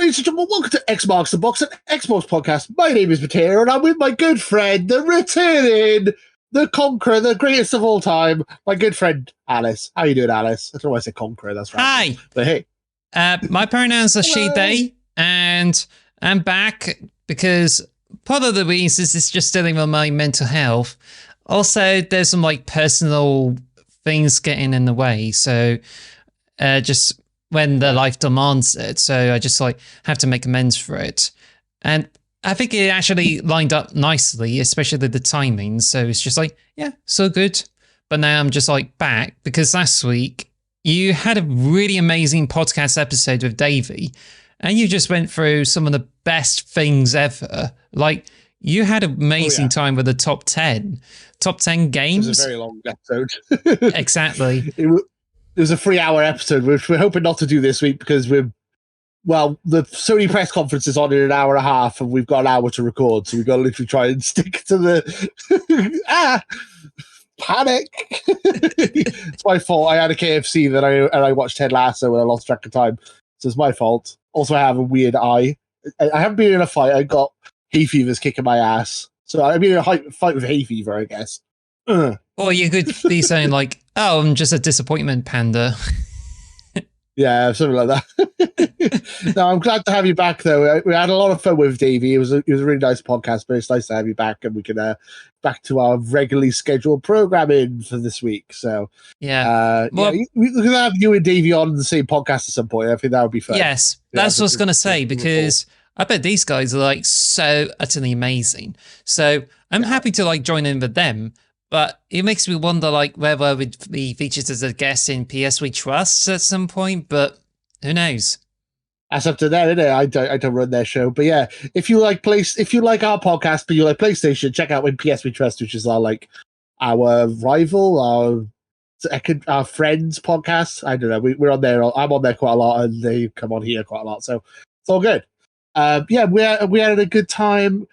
Ladies and gentlemen, welcome to X Marks the Box, an Xbox podcast. My name is Potato, and I'm with my good friend, the returning, the conqueror, the greatest of all time, my good friend, Alice. How you doing, Alice? I don't know why I say conqueror, that's right. Hi. But hey. My pronouns are she, they, and I'm back because part of the reason is just dealing with my mental health. Also, there's some like personal things getting in the way, so just when the life demands it, so I just like have to make amends for it. And I think it actually lined up nicely, especially the timing. So it's just like, yeah, so good. But now I'm just like back because last week you had a really amazing podcast episode with Davey, and you just went through some of the best things ever. Like you had an amazing time with the top 10 games. It was a very long episode. Exactly. It was a 3-hour episode, which we're hoping not to do this week because the Sony press conference is on in an hour and a half, and we've got an hour to record, so we've got to literally try and stick to the panic. It's my fault. I had a KFC and I watched Ted Lasso and I lost track of time, so it's my fault. Also, I have a weird eye. I haven't been in a fight. I got hay fever's kicking my ass, so I've been in a fight with hay fever, I guess. Or you could be saying like, oh, I'm just a disappointment panda. Yeah, something like that. No, I'm glad to have you back, though. We had a lot of fun with Davey. It was a really nice podcast, but it's nice to have you back, and we can back to our regularly scheduled programming for this week. So yeah, we're gonna have you and Davey on the same podcast at some point. I think that would be fun. Yes, that's what I was gonna say, because I bet these guys are like so utterly amazing. So I'm happy to like join in with them. But it makes me wonder, like, whether I would be featured as a guest in PS We Trust at some point, but who knows? That's up to them, isn't it? I don't run their show. But yeah, if you like our podcast, but you like PlayStation, check out PS We Trust, which is our rival, our friends podcast. I don't know. We're on there. I'm on there quite a lot, and they come on here quite a lot. So it's all good. We had a good time.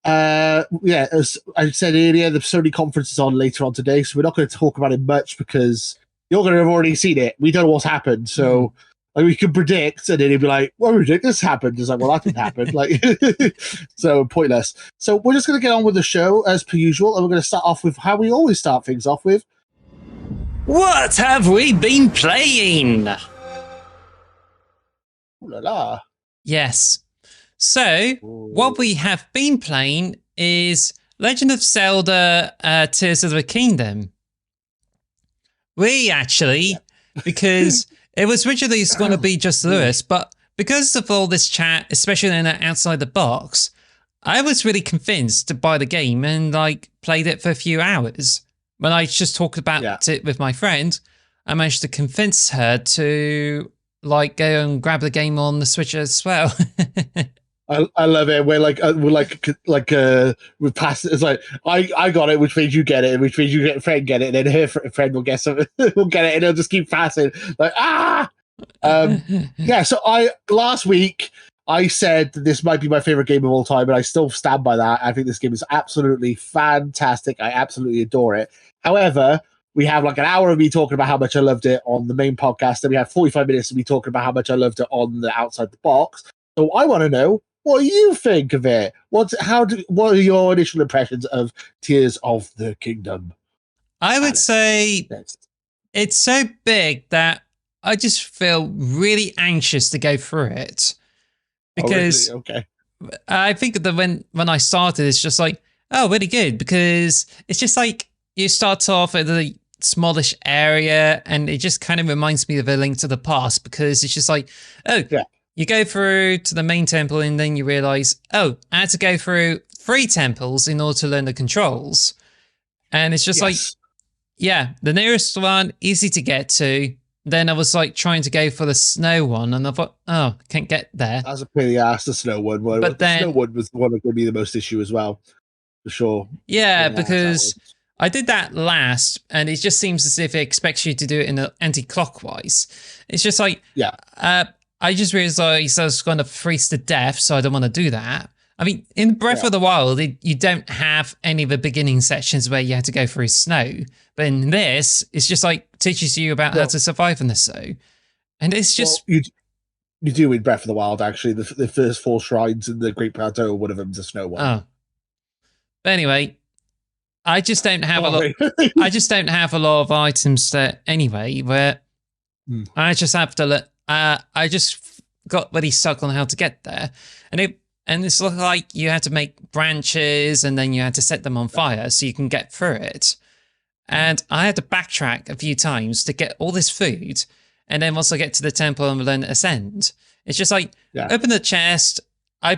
As I said earlier, the Sony conference is on later on today, so we're not going to talk about it much because you're going to have already seen it. We don't know what's happened, so like, we can predict, and then he'd be like, "Well, ridiculous happened." It's like, "Well, that didn't happen." Like, so pointless. So we're just going to get on with the show as per usual, and we're going to start off with how we always start things off with. What have we been playing? Ooh la la. Yes. So, what we have been playing is Legend of Zelda Tears of the Kingdom. We actually, because it was originally going to be just Lewis, but because of all this chat, especially in Outside the Box, I was really convinced to buy the game and like played it for a few hours. When I just talked about it with my friend, I managed to convince her to like go and grab the game on the Switch as well. I love it. We're past. It's like I got it, which means you get it, which means you get a friend get it, and then her friend will get something, will get it, and it'll just keep passing. Like yeah. So last week I said that this might be my favorite game of all time, and I still stand by that. I think this game is absolutely fantastic. I absolutely adore it. However, we have like an hour of me talking about how much I loved it on the main podcast, and we have 45 minutes of me talking about how much I loved it on the Outside the Box. So I want to know, what do you think of it? What are your initial impressions of Tears of the Kingdom? I would say it's so big that I just feel really anxious to go through it. Because I think that when I started, it's just like, oh, really good. Because it's just like you start off at a smallish area, and it just kind of reminds me of A Link to the Past, because it's just like, you go through to the main temple, and then you realize, oh, I had to go through 3 temples in order to learn the controls. And it's just like, the nearest one, easy to get to. Then I was like trying to go for the snow one, and I thought, oh, can't get there. That was a pretty ass, the snow one. But the snow one was the one that would be the most issue as well, for sure. Yeah, because I did that last, and it just seems as if it expects you to do it in an anti-clockwise. It's just like, I just realized I was going to freeze to death, so I don't want to do that. I mean, in Breath of the Wild, you don't have any of the beginning sections where you had to go through snow. But in this, it's just like teaches you about how to survive in the snow. And it's just... You do in Breath of the Wild, actually. The first 4 shrines in the Great Plateau, one of them's a snow one. Oh. But anyway, I just don't have a lot. I just don't have a lot of items there anyway, where I just have to let. I just got really stuck on how to get there, and it's like you had to make branches and then you had to set them on fire so you can get through it. And I had to backtrack a few times to get all this food, and then once I get to the temple and then ascend, it's just like open the chest. I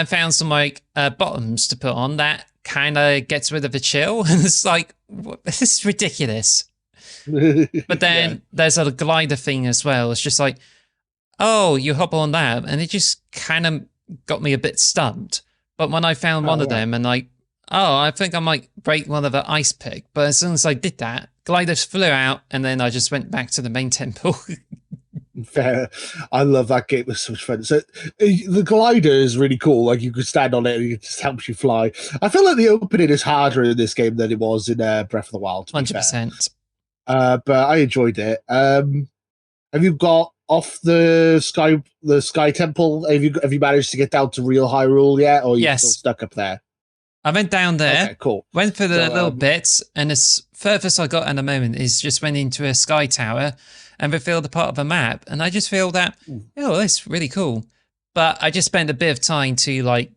found some like bottoms to put on that kind of gets rid of the chill, and it's like this is ridiculous. But then there's a glider thing as well. It's just like, oh, you hop on that, and it just kind of got me a bit stumped. But when I found one of them, and like, oh, I think I might break one of the ice pick. But as soon as I did that, gliders flew out, and then I just went back to the main temple. Fair. I love that game. It was so much fun. So the glider is really cool. Like you could stand on it and it just helps you fly. I feel like the opening is harder in this game than it was in Breath of the Wild. 100%. But I enjoyed it. Have you got off the sky temple? Have you managed to get down to real Hyrule yet, or are you still stuck up there? I went down there. Okay, cool. Went for the little bits, and as furthest I got at the moment is just went into a sky tower and revealed a part of a map, and I just feel that that's really cool. But I just spent a bit of time to like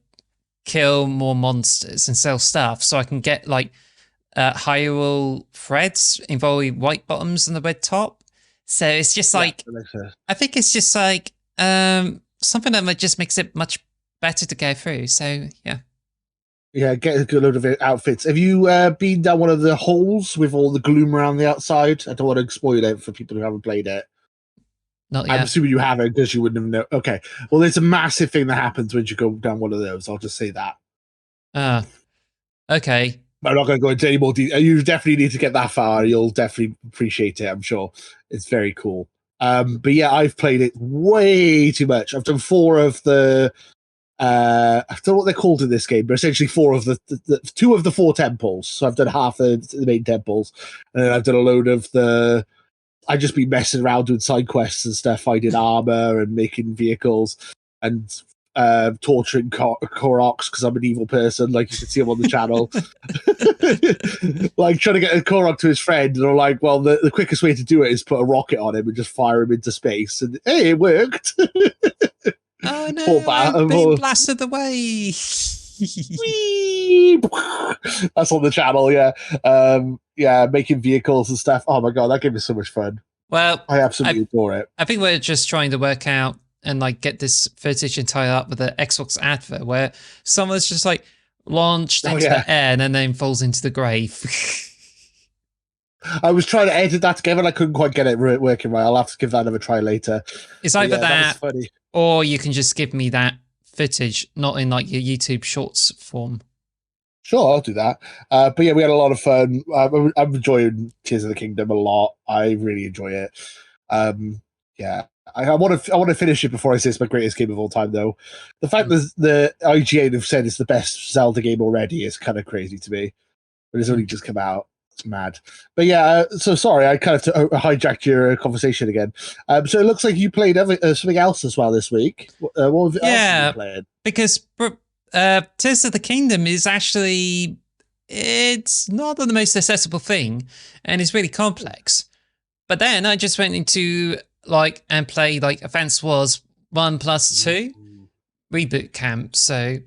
kill more monsters and sell stuff so I can get like Hyrule threads involving white bottoms and the red top. So it's just like I think it's just like something that just makes it much better to go through. So yeah, get a good load of outfits. Have you been down one of the holes with all the gloom around the outside? I don't want to spoil it for people who haven't played it. Not yet. I'm assuming you haven't because you wouldn't have known. Okay, well, there's a massive thing that happens when you go down one of those. I'll just say that. Okay. I'm not going to go into any more detail. You definitely need to get that far. You'll definitely appreciate it, I'm sure. It's very cool. But yeah, I've played it way too much. I've done 4 of the... I don't know what they're called in this game, but essentially 4 of the 2 of the 4 temples. So I've done half the main temples, and then I've done a load of the... I've just been messing around doing side quests and stuff, finding armor and making vehicles and torturing Koroks because I'm an evil person, like you can see him on the channel. Like trying to get a Korok to his friend, and they're like, well, the quickest way to do it is put a rocket on him and just fire him into space. And hey, it worked. Oh no, I'm being blasted away. That's on the channel, making vehicles and stuff. Oh my god, that gave me so much fun. Well, I absolutely adore it. I think we're just trying to work out and like get this footage and tie it up with the Xbox advert where someone's just like launched into the air and then falls into the grave. I was trying to edit that together and I couldn't quite get it working right. I'll have to give that another try later. It's either that or you can just give me that footage, not in like your YouTube Shorts form. Sure, I'll do that. But yeah, we had a lot of fun. I'm enjoying Tears of the Kingdom a lot. I really enjoy it. I want to finish it before I say it's my greatest game of all time, though. The fact that the IGN have said it's the best Zelda game already is kind of crazy to me. But it's only just come out. It's mad. But yeah, so sorry, I kind of hijacked your conversation again. So it looks like you played something else as well this week. What else have you played? Because Tears of the Kingdom is actually, it's not the most accessible thing, and it's really complex. But then I just went into and played Advance Wars 1+2 reboot camp. So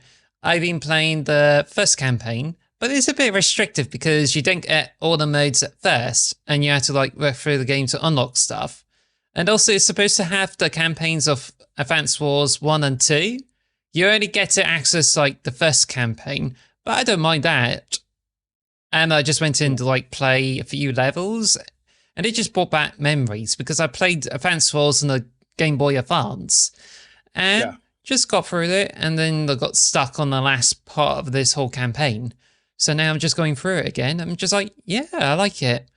I've been playing the first campaign, but it's a bit restrictive because you don't get all the modes at first, and you have to work through the game to unlock stuff. And also it's supposed to have the campaigns of Advance Wars 1 and 2. You only get to access the first campaign, but I don't mind that. And I just went in to play a few levels, and it just brought back memories because I played Advance Wars on the Game Boy Advance and just got through it, and then I got stuck on the last part of this whole campaign. So now I'm just going through it again. I'm just I like it.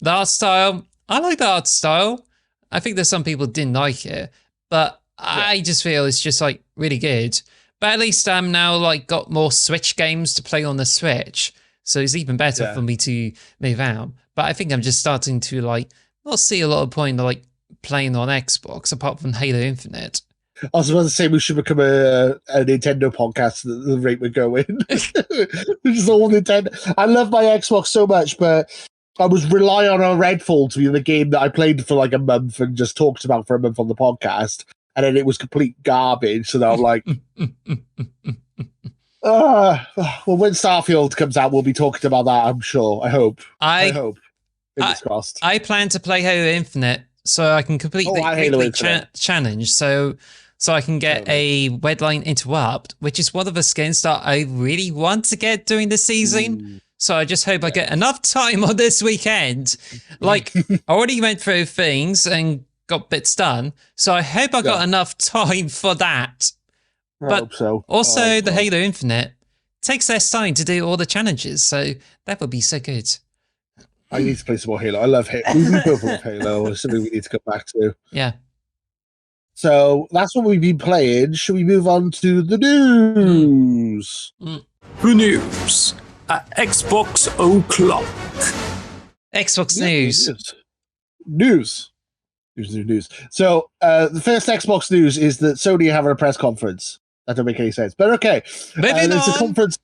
The art style, I like the art style. I think there's some people didn't like it, but I just feel it's just really good. But at least I'm now got more Switch games to play on the Switch, so it's even better for me to move out. But I think I'm just starting to not see a lot of point of playing on Xbox apart from Halo Infinite. I was about to say we should become a Nintendo podcast at the rate we're going. Which is all Nintendo. I love my Xbox so much, but I was relying on Redfall to be the game that I played for like a month and just talked about for a month on the podcast. And then it was complete garbage. So now I'm like, well, when Starfield comes out, we'll be talking about that, I'm sure. I hope. Fingers crossed. I plan to play Halo Infinite so I can complete the weekly challenge. So I can get a Wedline Interrupt, which is one of the skins that I really want to get during the season. So I just hope I get enough time on this weekend. Like, I already went through things and got bits done. So I hope I got enough time for that. I hope so. Also, the Halo Infinite takes less time to do all the challenges. So that would be so good. I need to play some more Halo. I love Halo. We both love Halo. It's something we need to go back to. Yeah. So that's what we've been playing. Should we move on to the news? The news at Xbox O'Clock. Xbox news. News. So the first Xbox news is that Sony are having a press conference. That don't make any sense, but okay. It's a conference.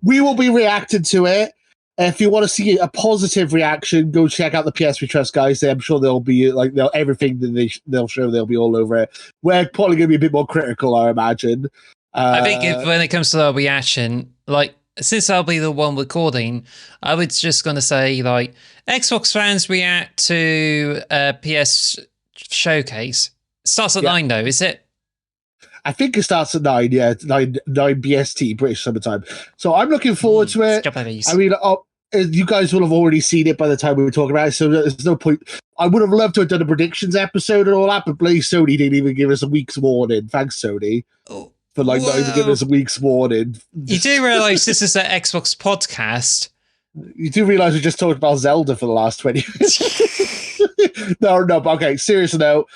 We will be reacting to it. If you want to see a positive reaction, go check out the PS We Trust guys. I'm sure they'll be like everything that they'll show. They'll be all over it. We're probably going to be a bit more critical, I imagine. I think when it comes to the reaction, like since I'll be the one recording, I was just going to say like Xbox fans react to PS Showcase. Starts at 9 though, is it? I think it starts at 9, yeah, 9 BST, British Summertime. So I'm looking forward to it. I mean, you guys will have already seen it by the time we were talking about it, so there's no point. I would have loved to have done a predictions episode and all that, but Sony didn't even give us a week's warning. Thanks, Sony, for not even giving us a week's warning. You do realise this is an Xbox podcast. You do realise we just talked about Zelda for the last 20 minutes. No, but okay, serious note.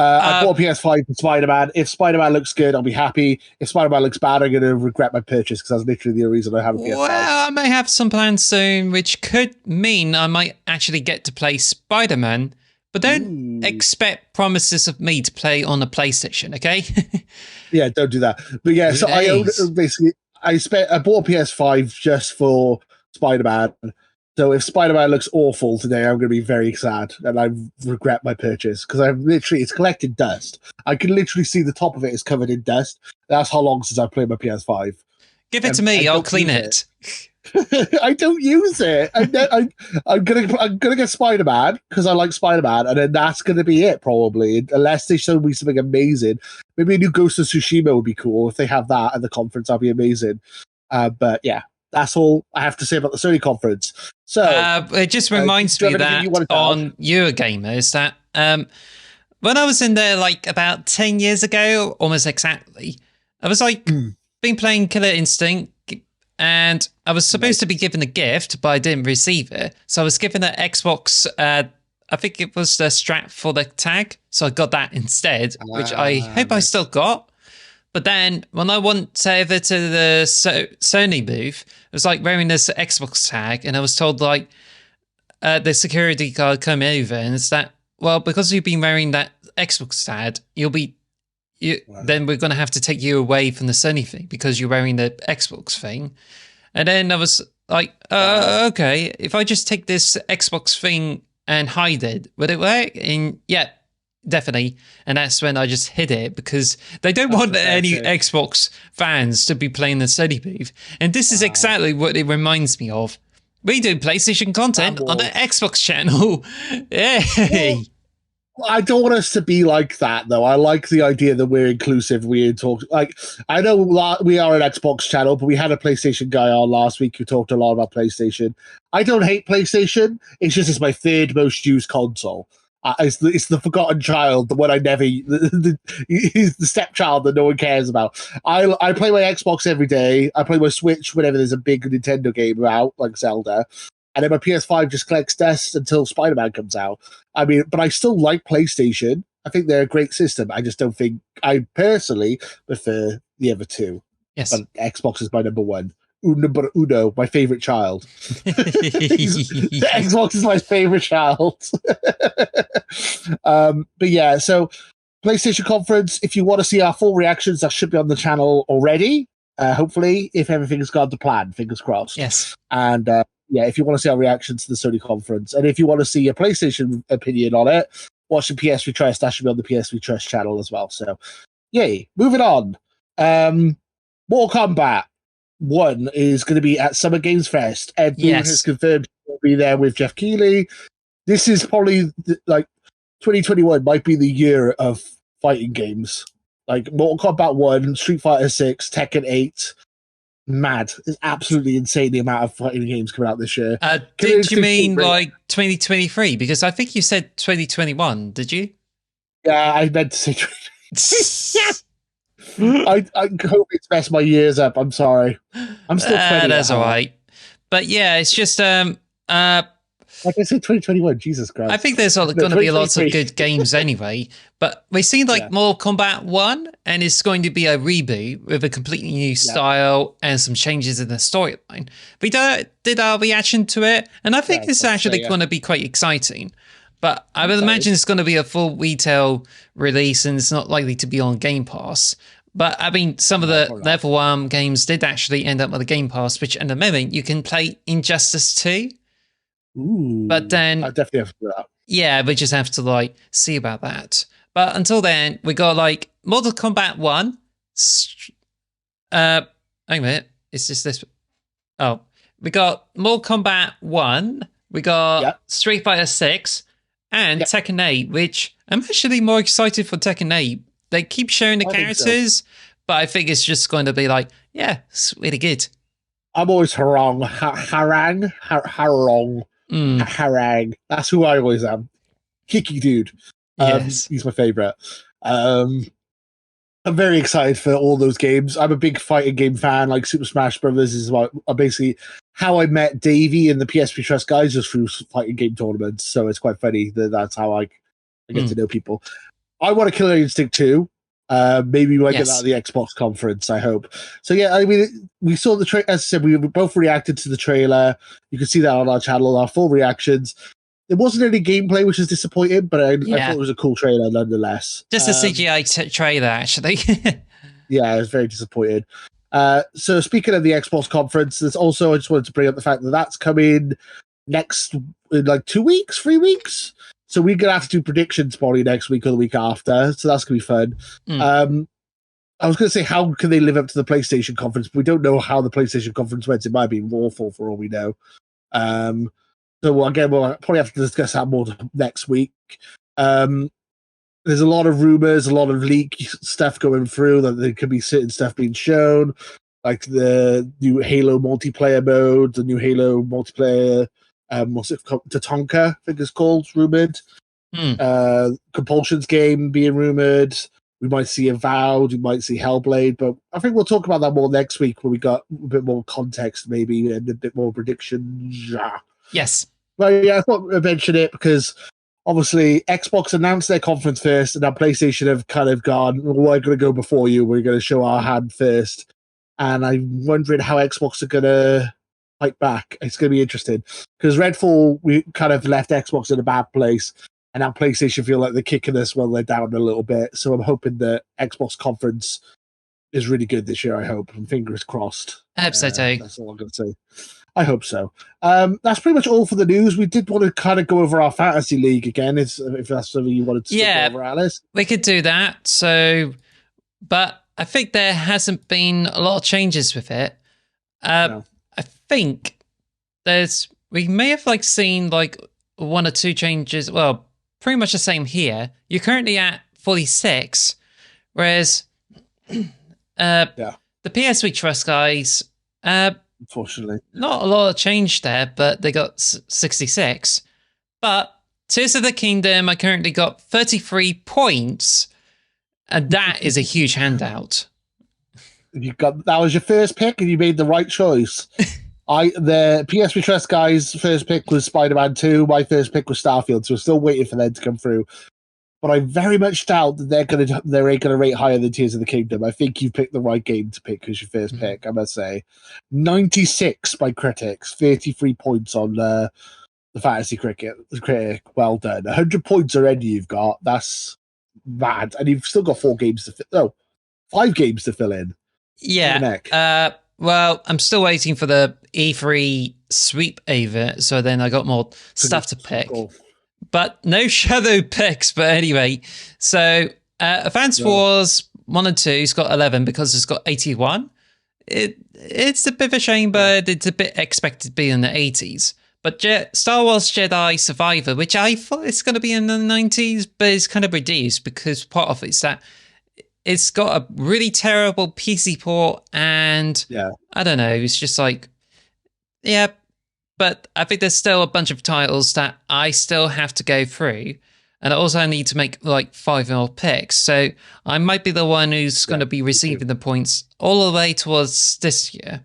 I bought a PS5 for Spider-Man. If Spider-Man looks good, I'll be happy. If Spider-Man looks bad, I'm going to regret my purchase because that's literally the reason I have a PS5. Well, I may have some plans soon, which could mean I might actually get to play Spider-Man, but don't expect promises of me to play on a PlayStation, okay? Yeah, don't do that. But yeah, so I own basically. I bought a PS5 just for Spider-Man. So if Spider-Man looks awful today, I'm going to be very sad and I regret my purchase because it's collected dust. I can literally see the top of it is covered in dust. That's how long since I played my PS5. Give it to me. I'll clean it. I don't use it. I'm gonna get Spider-Man because I like Spider-Man, and then that's gonna be it probably, unless they show me something amazing. Maybe a new Ghost of Tsushima would be cool if they have that at the conference. That'd be amazing. But yeah. That's all I have to say about the Sony conference. So it just reminds me that on Eurogamer is that when I was in there like about 10 years ago, almost exactly, I was like been playing Killer Instinct and I was supposed to be given a gift, but I didn't receive it. So I was given an Xbox, I think it was the strap for the tag. So I got that instead, which I hope I still got. But then when I went over to the Sony booth, it was like wearing this Xbox tag, and I was told like the security guard come over, and it's that, well, because you've been wearing that Xbox tag, then we're going to have to take you away from the Sony thing because you're wearing the Xbox thing. And then I was like, okay, if I just take this Xbox thing and hide it, would it work? And yeah. Definitely. And that's when I just hid it because they don't want any Xbox fans to be playing the Sony booth. And this is exactly what it reminds me of. We do PlayStation content on the Xbox channel. Yay! Well, I don't want us to be like that, though. I like the idea that we're inclusive. We talk like I know we are an Xbox channel, but we had a PlayStation guy on last week who talked a lot about PlayStation. I don't hate PlayStation. It's just it's my third most used console. It's the forgotten child, the one I never. He's the stepchild that no one cares about. I play my Xbox every day. I play my Switch whenever there's a big Nintendo game out, like Zelda, and then my PS5 just collects dust until Spider-Man comes out. I mean, but I still like PlayStation. I think they're a great system. I just don't think I personally prefer the other two. Yes, but Xbox is my number one. number uno, my favorite child. Xbox is my favorite child. But yeah, so PlayStation conference. If you want to see our full reactions, that should be on the channel already. Hopefully, if everything's gone to plan, fingers crossed. Yes. And yeah, if you want to see our reactions to the Sony conference, and if you want to see a PlayStation opinion on it, watch the PS3 Trust. That should be on the PS3 Trust channel as well. So, yay. Moving on. Mortal Kombat 1 is going to be at Summer Games Fest. Ed Boon has confirmed he'll be there with Jeff Keighley. This is probably like 2021 might be the year of fighting games. Like Mortal Kombat 1, Street Fighter 6, Tekken 8. Mad. It's absolutely insane the amount of fighting games coming out this year. Did you mean like 2023? Because I think you said 2021, did you? Yeah, I meant to say 2023. I hope it's messed my years up. I'm sorry. I'm still 20. That's all right. But yeah, it's just like I said, 2021. Jesus Christ. I think there's going to be lots of good games anyway. But we've seen like Mortal Kombat 1, and it's going to be a reboot with a completely new style and some changes in the storyline. We did our reaction to it, and I think it's actually going to be quite exciting. But I would imagine it's going to be a full retail release, and it's not likely to be on Game Pass. But I mean, some of the level 1 games did actually end up with a Game Pass, which at the moment you can play Injustice 2. Ooh, but then I definitely have to do that. Yeah, we just have to like see about that. But until then, we got like Mortal Kombat 1. Hang a minute, it's just this. Oh, we got Mortal Kombat 1. We got Street Fighter 6 and Tekken 8, which I'm actually more excited for Tekken 8. They keep showing the characters, but I think it's just going to be like, yeah, it's really good. I'm always Harang. Harang. That's who I always am. Kicky dude. He's my favorite. I'm very excited for all those games. I'm a big fighting game fan. Like Super Smash Brothers is basically how I met Davey and the PSP Trust guys, just through fighting game tournaments. So it's quite funny that's how I get to know people. I want a Killer Instinct 2. Maybe we'll get that at the Xbox conference, I hope. So yeah, I mean, we saw the trailer. As I said, we both reacted to the trailer. You can see that on our channel, our full reactions. There wasn't any gameplay, which is disappointing, but I thought it was a cool trailer nonetheless. Just a CGI trailer, actually. Yeah, I was very disappointed. So speaking of the Xbox conference, there's also, I just wanted to bring up the fact that that's coming in like 2 weeks, 3 weeks. So we're going to have to do predictions probably next week or the week after. So that's going to be fun. I was going to say, how can they live up to the PlayStation conference? But we don't know how the PlayStation conference went. It might be awful for all we know. So again, we'll probably have to discuss that more next week. There's a lot of rumors, a lot of leak stuff going through that there could be certain stuff being shown, like the new Halo multiplayer mode, the new Halo multiplayer. What's it called? Tatanka, I think it's called, rumored. Compulsion's game being rumored. We might see Avowed, we might see Hellblade, but I think we'll talk about that more next week when we got a bit more context, maybe, and a bit more predictions. Yes. Well, yeah, I thought I'd mention it because obviously Xbox announced their conference first, and now PlayStation have kind of gone, well, we're going to go before you. We're going to show our hand first. And I'm wondering how Xbox are going to fight back. It's going to be interesting because Redfall, we kind of left Xbox in a bad place, and now PlayStation feel like they're kicking us while they're down a little bit. So I'm hoping the Xbox conference is really good this year. I hope, and fingers crossed. I hope so too. That's all I'm going to say. I hope so. That's pretty much all for the news. We did want to kind of go over our fantasy league again, if that's something you wanted to go over, Alice. We could do that. So, but I think there hasn't been a lot of changes with it. No. I think we may have like seen like 1 or 2 changes. Well, pretty much the same here. You're currently at 46, whereas the PSV Trust guys, unfortunately, not a lot of change there, but they got 66. But Tears of the Kingdom, I currently got 33 points, and that is a huge handout. That was your first pick, and you made the right choice. The PSV Trust guys' first pick was Spider-Man 2. My first pick was Starfield, so we're still waiting for them to come through. but I very much doubt that they're gonna rate higher than Tears of the Kingdom. I think you've picked the right game to pick as your first pick. I must say, 96 by critics, 33 points on the fantasy critic. Well done. 100 points already. You've got that's mad, and you've still got 5 games to fill in. Yeah. Well, I'm still waiting for the E3 sweep over, so then I got more stuff to pick. Cool. But no shadow picks. But anyway, so Advance Wars 1 and 2's got 11 because it's got 81. It's a bit of a shame, but it's a bit expected to be in the 80s. But Star Wars Jedi Survivor, which I thought it's going to be in the 90s, but it's kind of reduced because part of it's that it's got a really terrible PC port, and I don't know, it's just like, yeah, but I think there's still a bunch of titles that I still have to go through, and I also need to make like 5 more picks, so I might be the one who's going to be receiving the points all the way towards this year.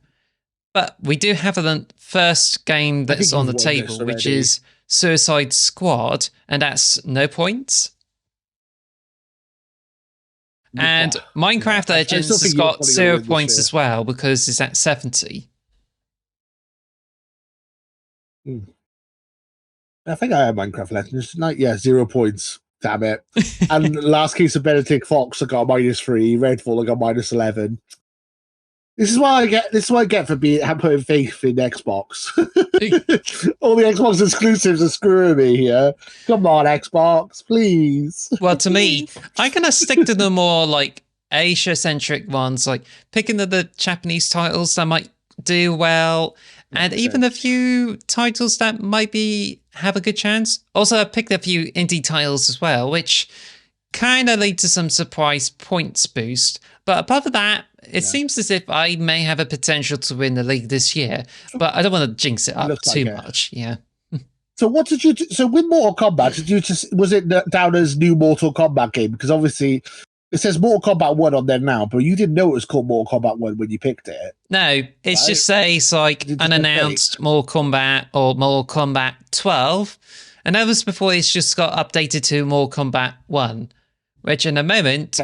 But we do have the first game that's on the table, which is Suicide Squad, and that's no points. And Minecraft Legends has got 0 points as well because it's at 70. I think I have Minecraft Legends. 0 points. Damn it. And Last Case of Benedict Fox, I got -3. Redfall, I got -11. This is what I get for putting faith in Xbox. All the Xbox exclusives are screwing me here. Come on, Xbox, please. Well, to me, I'm gonna stick to the more like Asia-centric ones, like picking the Japanese titles that might do well, and even a few titles that might have a good chance. Also, I picked a few indie titles as well, which kind of lead to some surprise points boost. But apart from that, it seems as if I may have a potential to win the league this year, but I don't want to jinx it up too much. Yeah. So what did you do? So with Mortal Kombat, was it down as new Mortal Kombat game? Because obviously it says Mortal Kombat 1 on there now, but you didn't know it was called Mortal Kombat 1 when you picked it. No, it just says like unannounced Mortal Kombat or Mortal Kombat 12. And that was before it's just got updated to Mortal Kombat 1. Which in a moment,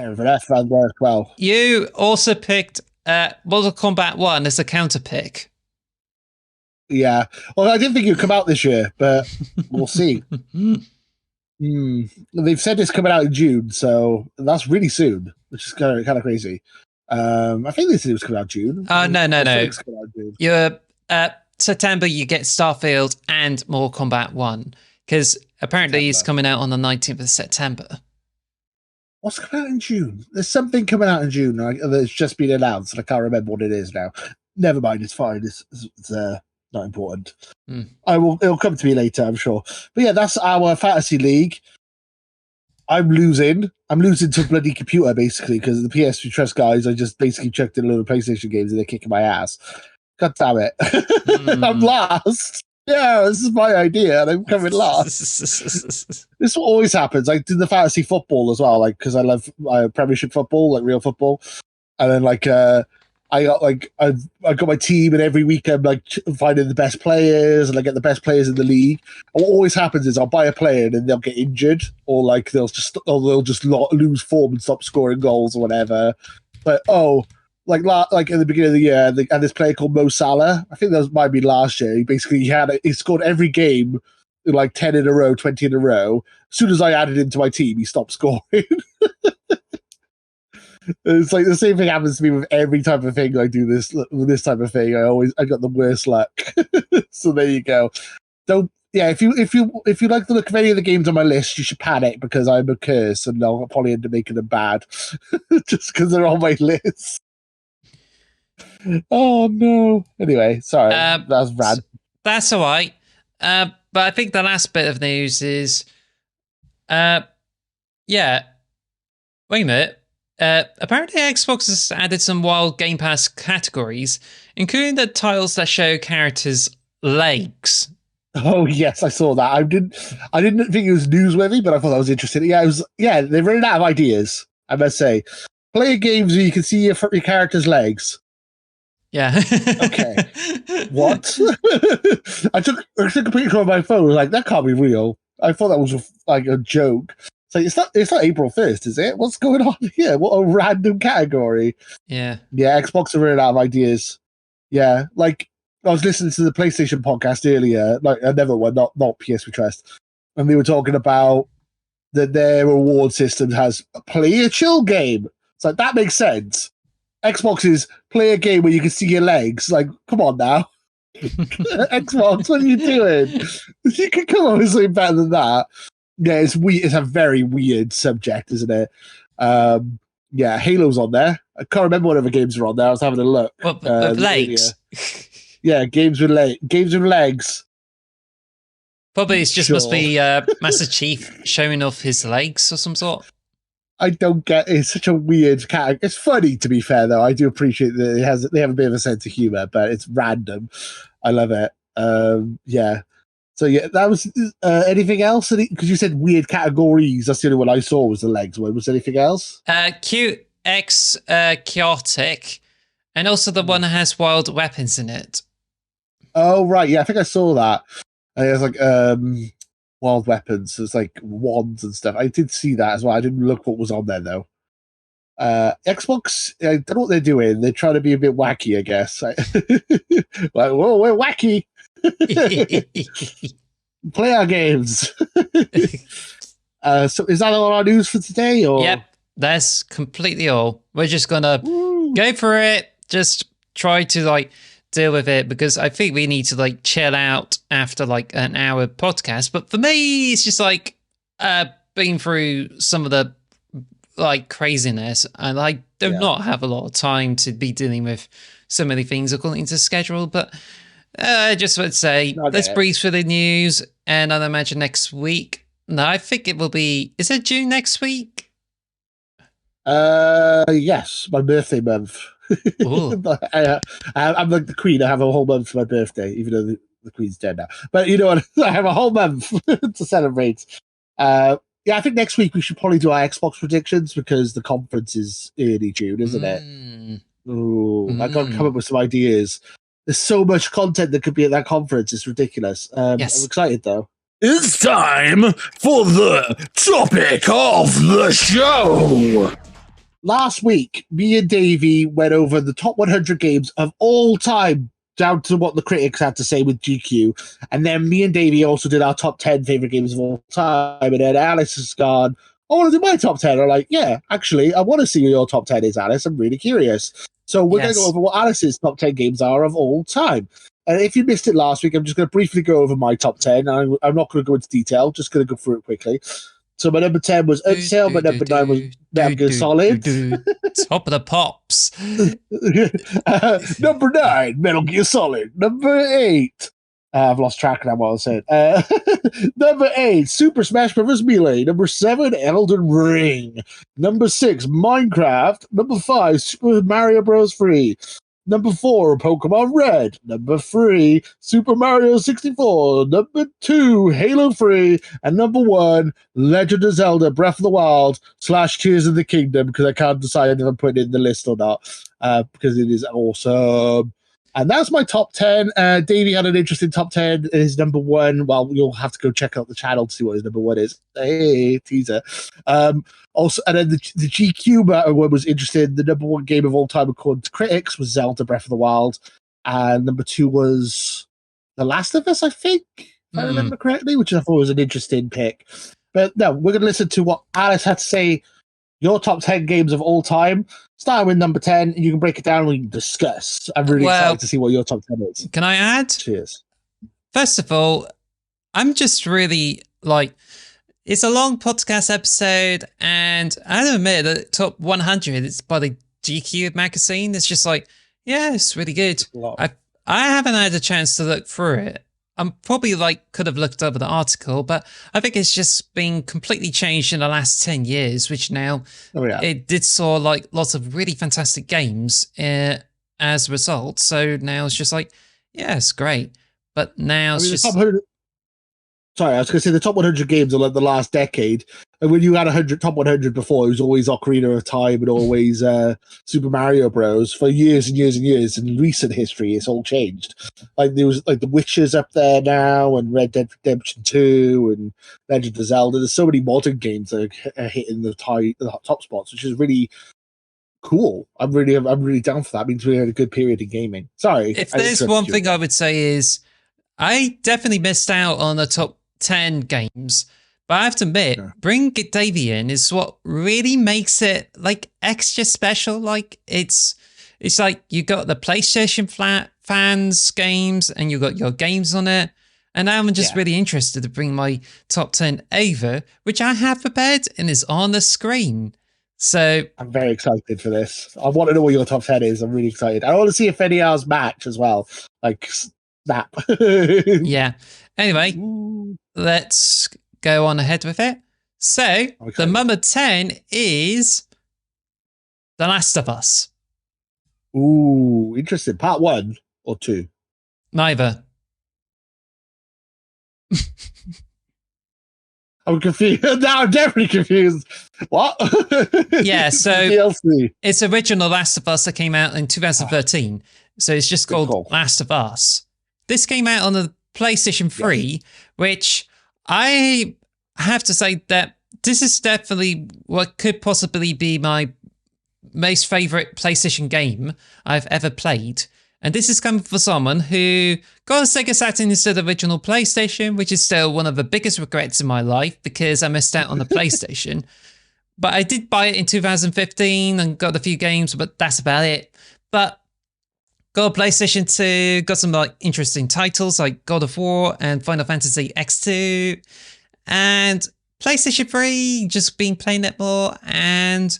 you also picked Mortal Kombat 1 as a counter pick. Yeah. Well, I didn't think it would come out this year, but we'll see. They've said it's coming out in June, so that's really soon, which is kind of crazy. I think they said it was coming out June. No. You're September, you get Starfield and Mortal Kombat 1, because apparently it's coming out on the 19th of September. What's coming out in June? There's something coming out in June that's just been announced, and I can't remember what it is now. Never mind, it's fine. It's not important. It'll come to me later, I'm sure. But yeah, that's our fantasy league. I'm losing to a bloody computer, basically, because the PS3 Trust guys, I just basically chucked in a load of PlayStation games and they're kicking my ass. God damn it. I'm last. Yeah, this is my idea, and I'm coming last. This always happens. I do the fantasy football as well, like because I love Premiership football, like real football. And then I got my team, and every week I'm like finding the best players, and I get the best players in the league. And what always happens is I'll buy a player, and then they'll get injured, or like they'll just lose form and stop scoring goals or whatever. But like in the beginning of the year, they had this player called Mo Salah. I think that might be last year. He scored every game, like 10 in a row, 20 in a row. As soon as I added him to my team, he stopped scoring. It's like the same thing happens to me with every type of thing I do with this type of thing. I got the worst luck. So there you go. If you like the look of any of the games on my list, you should panic because I'm a curse and I'll probably end up making them bad just because they're on my list. Oh no. Anyway, sorry. That's rad. That's all right. But I think the last bit of news is wait a minute. Apparently Xbox has added some wild Game Pass categories, including the titles that show characters' legs. Oh yes, I saw that. I didn't think it was newsworthy, but I thought that was interesting. Yeah, they've run out of ideas, I must say. Play games where you can see your character's legs. Yeah. Okay. What? I took a picture on my phone. I was like, that can't be real. I thought that was a joke. It's not April 1st, is it? What's going on here? What a random category. Yeah. Yeah, Xbox are running out of ideas. Yeah, like I was listening to the PlayStation podcast earlier, like another one, not PS We Trust, and they were talking about that their reward system has a play a chill game. It's like that makes sense. Xbox is play a game where you can see your legs. Like, come on now. Xbox, what are you doing? You can come up with something better than that. Yeah, it's weird. It's a very weird subject, isn't it? Yeah, Halo's on there. I can't remember what other games are on there. I was having a look. What, with legs? Yeah, games with legs. Probably it's just must be Master Chief showing off his legs or some sort. I don't get it's such a weird category. It's funny, to be fair, though. I do appreciate that they have a bit of a sense of humor, but it's random. I love it. Yeah. So yeah, that was anything else? Because you said weird categories. That's the only one I saw was the legs one. Was there anything else? QX chaotic, and also the one that has wild weapons in it. Oh right, yeah, I think I saw that. And it was like wild weapons. There's like wands and stuff. I did see that as well. I didn't look what was on there though. Xbox, I don't know what they're doing. They're trying to be a bit wacky, I guess. Like, whoa, we're wacky. Play our games. So is that all our news for today? Or? Yep, that's completely all. We're just gonna go for it. Just try to like deal with it because I think we need to like chill out after like an hour podcast. But for me, it's just like being through some of the like craziness, and I do not have a lot of time to be dealing with so many things according to schedule. But I just would say let's breeze through the news, and I'd imagine next week. No, I think it will be. Is it June next week? Yes, my birthday month. I'm like the Queen. I have a whole month for my birthday, even though the Queen's dead now. But you know what? I have a whole month to celebrate. Yeah, I think next week we should probably do our Xbox predictions because the conference is early June, isn't it? Ooh, I got to come up with some ideas. There's so much content that could be at that conference. It's ridiculous. Yes. I'm excited though. It's time for the topic of the show. Last week, me and Davey went over the top 100 games of all time, down to what the critics had to say with GQ. And then me and Davey also did our top 10 favorite games of all time. And then Alice has gone, I want to do my top 10. I'm like, yeah, actually, I want to see what your top 10 is, Alice. I'm really curious. So we're going to go over what Alice's top 10 games are of all time. And if you missed it last week, I'm just going to briefly go over my top 10. I'm not going to go into detail, just going to go through it quickly. So my number 10 was Unsail, my number 9 was Metal Gear Solid. Top of the pops. Number 9, Metal Gear Solid. Number 8, I've lost track of what I was saying. Number 8, Super Smash Bros. Melee. Number 7, Elden Ring. Number 6, Minecraft. Number 5, Super Mario Bros. 3. Number 4, Pokemon Red. Number 3, Super Mario 64. Number 2, Halo 3. And number 1, Legend of Zelda Breath of the Wild / Tears of the Kingdom, because I can't decide if I'm putting it in the list or not, because it is awesome. And that's my top 10. Davey had an interesting top 10. His number 1, well, you'll have to go check out the channel to see what his number 1 is. Hey, teaser. Also, and then the GQ one was interesting. The number 1 game of all time, according to critics, was Zelda Breath of the Wild. And number 2 was The Last of Us, I think, if I remember correctly, which I thought was an interesting pick. But no, we're going to listen to what Alice had to say. Your top 10 games of all time. Starting with number 10, and you can break it down and we can discuss. I'm really excited to see what your top 10 is. Can I add? Cheers. First of all, I'm just really like, it's a long podcast episode, and I don't admit that top 100 it's by the GQ magazine. It's just like, yeah, it's really good. I haven't had a chance to look through it. I'm probably like could have looked over the article, but I think it's just been completely changed in the last 10 years, which now it did saw like lots of really fantastic games as a result. So now it's just like, yeah, it's great. But now it's just Sorry, I was going to say the top 100 games of like the last decade. And when you had 100 top 100 before, it was always Ocarina of Time and always Super Mario Bros. For years and years and years. In recent history, it's all changed. Like there was like The Witcher's up there now, and Red Dead Redemption 2, and Legend of Zelda. There's so many modern games that are hitting the top spots, which is really cool. I'm really down for that. It means we had a good period in gaming. Sorry, if there's one thing I would say is I definitely missed out on the top 10 games, but I have to admit, bring Davey in is what really makes it like extra special. Like it's like you got the PlayStation fans games and you got your games on it. And now I'm just really interested to bring my top 10 over, which I have prepared and is on the screen. So I'm very excited for this. I want to know what your top 10 is. I'm really excited. I want to see if any ours match as well. Like snap. Yeah. Anyway, let's go on ahead with it. So the number 10 is The Last of Us. Ooh, interesting. Part 1 or 2? Neither. I'm confused. Now I'm definitely confused. What? Yeah, so DLC. It's original Last of Us that came out in 2013. So it's just called Last of Us. This came out on the PlayStation 3, which I have to say that this is definitely what could possibly be my most favorite PlayStation game I've ever played. And this is coming for someone who got a Sega Saturn instead of the original PlayStation, which is still one of the biggest regrets in my life because I missed out on the PlayStation. But I did buy it in 2015 and got a few games, but that's about it. But got a PlayStation 2, got some like interesting titles like God of War and Final Fantasy X2. And PlayStation 3, just been playing it more. And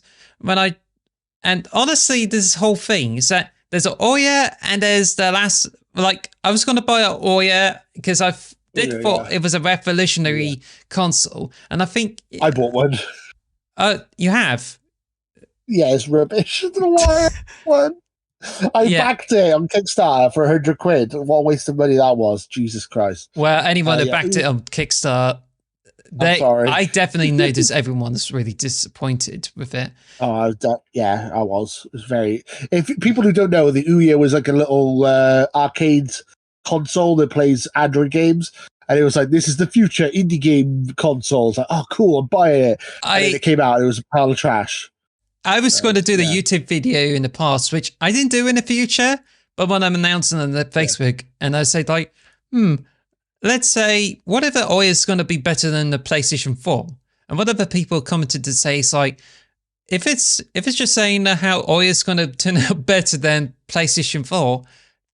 honestly, this whole thing is that there's an Ouya and there's the last, like, I was going to buy an Ouya because I thought it was a revolutionary console. And I think I bought one. You have? Yeah, it's rubbish. The Ouya one. I backed it on Kickstarter for £100. What a waste of money that was. Jesus Christ. Well, anyone who backed it on Kickstarter, I'm sorry. I definitely noticed everyone's really disappointed with it. Oh, I was. It was very. If people who don't know, the Ouya was like a little arcade console that plays Android games, and it was like, this is the future indie game console. It's like, oh, cool, I'm buying it. And then it came out, it was a pile of trash. I was going to do the YouTube video in the past, which I didn't do in the future, but when I'm announcing on the Facebook, and I said like, let's say, what if the Ouya is going to be better than the PlayStation 4? And what other people commented to say is like, if it's just saying how Ouya is going to turn out better than PlayStation 4,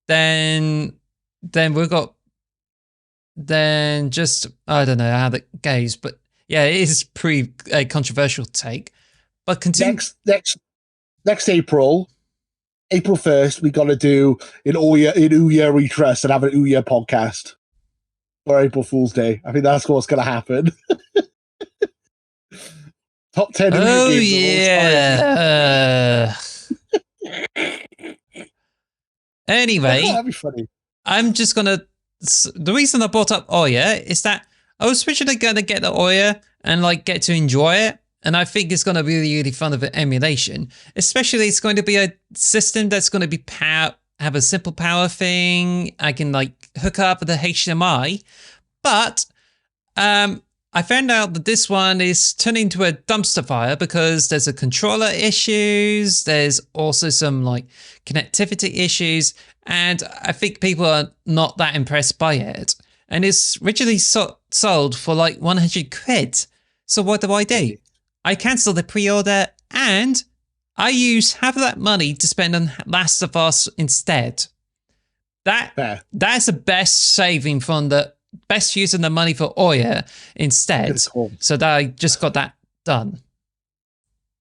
then just, I don't know how that goes, but yeah, it is pretty a controversial take. But continue. Next April 1st, we got to do an Ouya retrust and have an Ouya podcast for April Fool's Day. I think that's what's going to happen. Top 10 Ouya games. Anyway, that'd be funny. I'm just going to... The reason I brought up Ouya is that I was originally going to get the Ouya and like get to enjoy it. And I think it's going to be really fun of an emulation. Especially it's going to be a system that's going to be have a simple power thing. I can like hook up with the HDMI. But I found out that this one is turning into a dumpster fire because there's a controller issues. There's also some like connectivity issues. And I think people are not that impressed by it. And it's originally sold for like 100 quid. So what do? I cancel the pre-order and I use half of that money to spend on Last of Us instead. That's the best saving from the best use of the money for Ouya instead. Cool. So that I just got that done.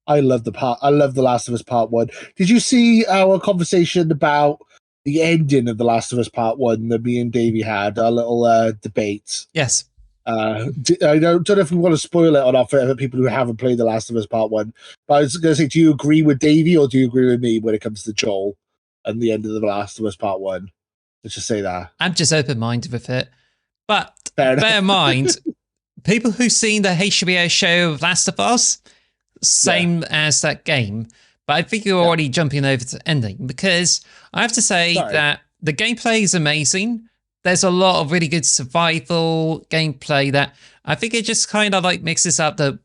I love The Last of Us Part 1. Did you see our conversation about the ending of The Last of Us Part 1 that me and Davey had, our little debate? Yes. I don't know if we want to spoil it or not for people who haven't played The Last of Us Part 1, but I was going to say, do you agree with Davey or do you agree with me when it comes to Joel and the end of The Last of Us Part 1? Let's just say that. I'm just open-minded with it. But bear in mind, people who've seen the HBO show of Last of Us, same as that game. But I think you're already jumping over to ending, because I have to say that the gameplay is amazing. There's a lot of really good survival gameplay that I think it just kind of like mixes up a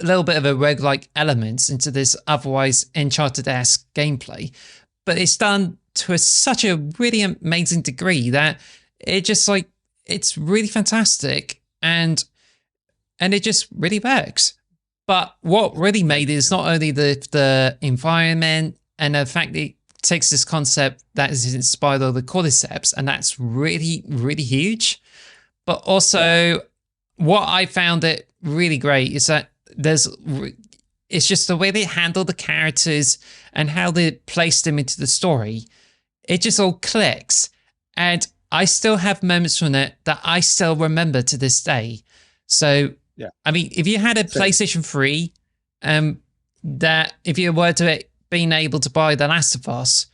little bit of a roguelike elements into this otherwise Uncharted-esque gameplay. But it's done to such a really amazing degree that it just like, it's really fantastic and it just really works. But what really made it is not only the environment and the fact that it takes this concept that is inspired of the cordyceps, and that's really, really huge. But also, what I found it really great is that it's just the way they handle the characters and how they place them into the story. It just all clicks. And I still have moments from it that I still remember to this day. So, I mean, if you had a PlayStation 3, that if you were to being able to buy The Last of Us,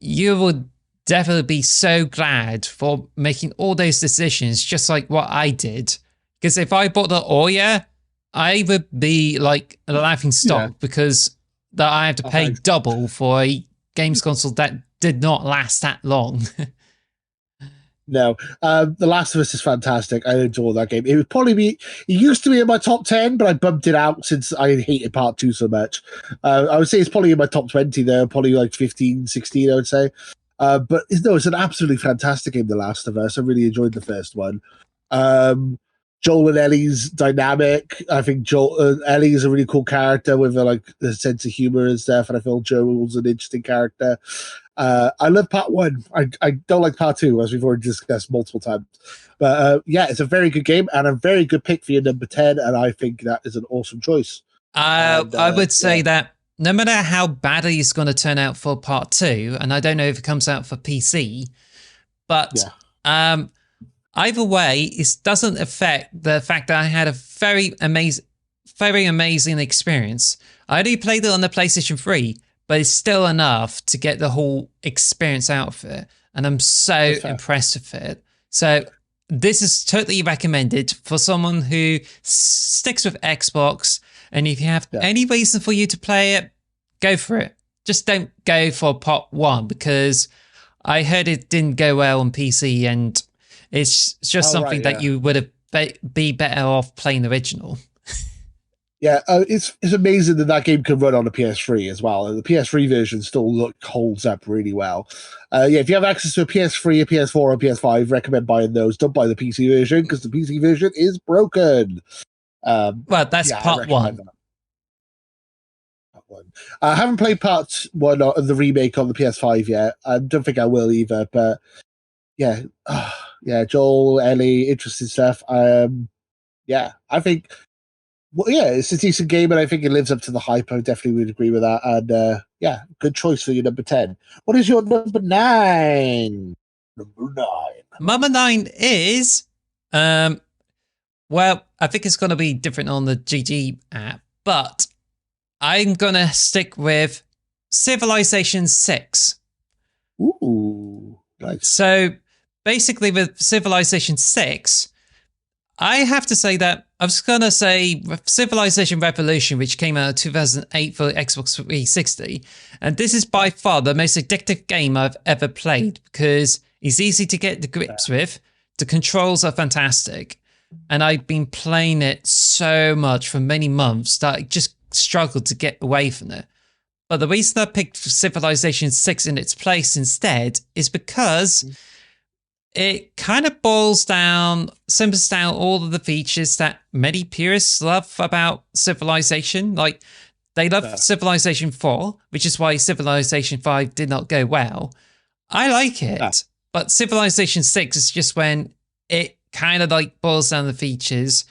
you would definitely be so glad for making all those decisions, just like what I did. Because if I bought the Ouya, I would be like a laughing stock because that I have to pay double for a games console that did not last that long. No, The Last of Us is fantastic. I adore that game. It would probably be. It used to be in my top 10, but I bumped it out since I hated Part 2 so much. I would say it's probably in my top 20 there, probably like 15, 16, I would say. But no, it's an absolutely fantastic game, The Last of Us. I really enjoyed the first one. Joel and Ellie's dynamic. I think Ellie is a really cool character with a sense of humor and stuff, and I feel Joel's an interesting character. I love part 1. I don't like part 2, as we've already discussed multiple times. But it's a very good game and a very good pick for your number 10, and I think that is an awesome choice. I would say that no matter how badly it's going to turn out for part 2, and I don't know if it comes out for PC, but either way, it doesn't affect the fact that I had a very amazing experience. I only played it on the PlayStation 3, but it's still enough to get the whole experience out of it. And I'm so impressed with it. So this is totally recommended for someone who sticks with Xbox. And if you have any reason for you to play it, go for it. Just don't go for part 1, because I heard it didn't go well on PC, and it's just something that you would have be better off playing the original. It's amazing that game can run on a PS3 as well, and the PS3 version still holds up really well. If you have access to a PS3, a PS4, or a PS5, recommend buying those. Don't buy the PC version, because the PC version is broken. Well, that's part 1. I haven't played part 1 of the remake on the PS5 yet. I don't think I will either, but Joel, Ellie, interesting stuff. I think it's a decent game, and I think it lives up to the hype. I definitely would agree with that. And good choice for your number 10. What is your number 9? Number 9 is I think it's going to be different on the GG app, but I'm going to stick with Civilization 6. Ooh, nice. So basically with Civilization 6, I have to say that I was going to say Civilization Revolution, which came out in 2008 for Xbox 360. And this is by far the most addictive game I've ever played, because it's easy to get the grips with. The controls are fantastic. And I've been playing it so much for many months that I just struggled to get away from it. But the reason I picked Civilization 6 in its place instead is because it kind of simps down all of the features that many purists love about Civilization. Like, they love Civilization 4, which is why Civilization 5 did not go well. I like it, but Civilization 6 is just when it kind of like boils down the features.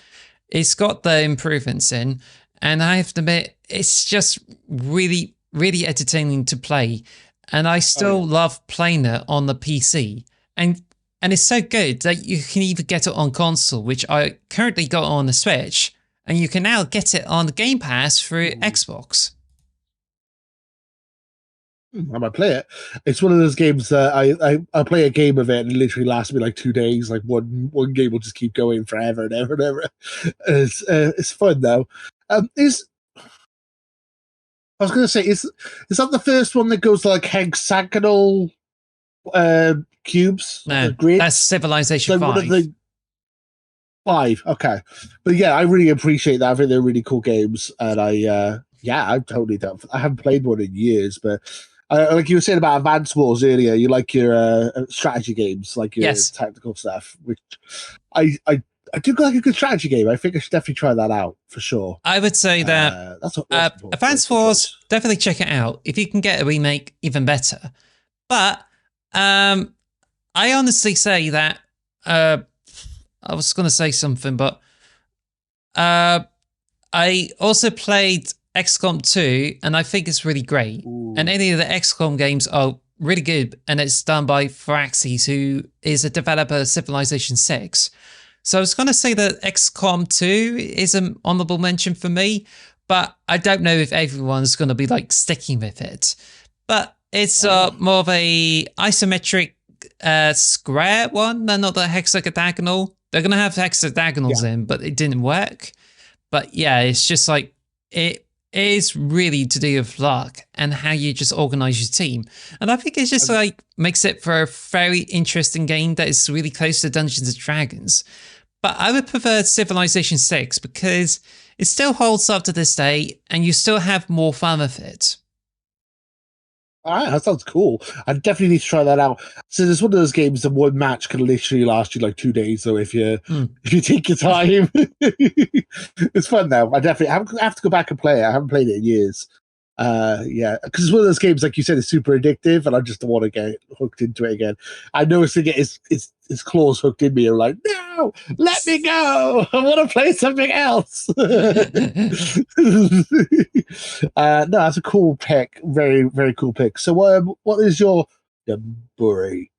It's got the improvements in, and I have to admit, it's just really, really entertaining to play. And I still love playing it on the PC. And it's so good that you can even get it on console, which I currently got on the Switch, and you can now get it on the Game Pass through Xbox. I might play it. It's one of those games that I play a game of it and it literally lasts me like 2 days. Like one game will just keep going forever and ever and ever. It's fun though. Is I was going to say is that the first one that goes like hexagonal cubes? No, grid? that's Civilization So 5. one of the 5, okay. But yeah, I really appreciate that. I think they're really cool games, and I totally don't. I haven't played one in years, but like you were saying about Advance Wars earlier, you like your strategy games, like your tactical stuff, which I do like a good strategy game. I think I should definitely try that out for sure. I would say that that's Advance Wars, definitely check it out. If you can get a remake, even better. But I honestly say that I was going to say something, but I also played XCOM 2, and I think it's really great. Ooh. And any of the XCOM games are really good, and it's done by Firaxis, who is a developer of Civilization 6. So I was going to say that XCOM 2 is an honorable mention for me, but I don't know if everyone's going to be like sticking with it. But it's more of a isometric square one, and not the hexagonal. They're going to have hexagonals in, but it didn't work. But yeah, it's just like, it is really to do with luck and how you just organize your team. And I think it's just like makes it for a very interesting game that is really close to Dungeons and Dragons. But I would prefer Civilization 6 because it still holds up to this day and you still have more fun with it. All right, that sounds cool. I definitely need to try that out. So there's one of those games that one match can literally last you like 2 days. So if you take your time, it's fun though. I definitely have to go back and play it. I haven't played it in years. Yeah, because it's one of those games, like you said, is super addictive, and I just don't want to get hooked into it again. I know it's to get his claws hooked in me. I'm like, no, let me go. I want to play something else. No, that's a cool pick. Very, very cool pick. So, what is your number 8?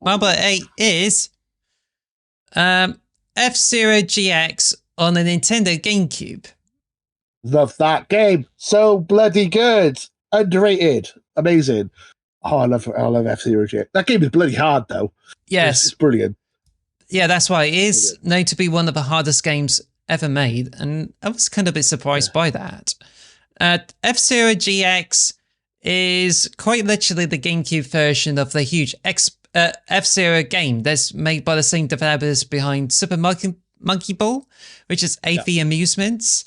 Number 8 is F-Zero GX on the Nintendo GameCube. Love that game. So bloody good. Underrated. Amazing. Oh, I love F-Zero GX. That game is bloody hard though. Yes. It's brilliant. Yeah, that's why it is known to be one of the hardest games ever made, and I was kind of a bit surprised by that. F-Zero GX is quite literally the GameCube version of the huge F-Zero game that's made by the same developers behind Super Monkey Ball, which is AV Amusements.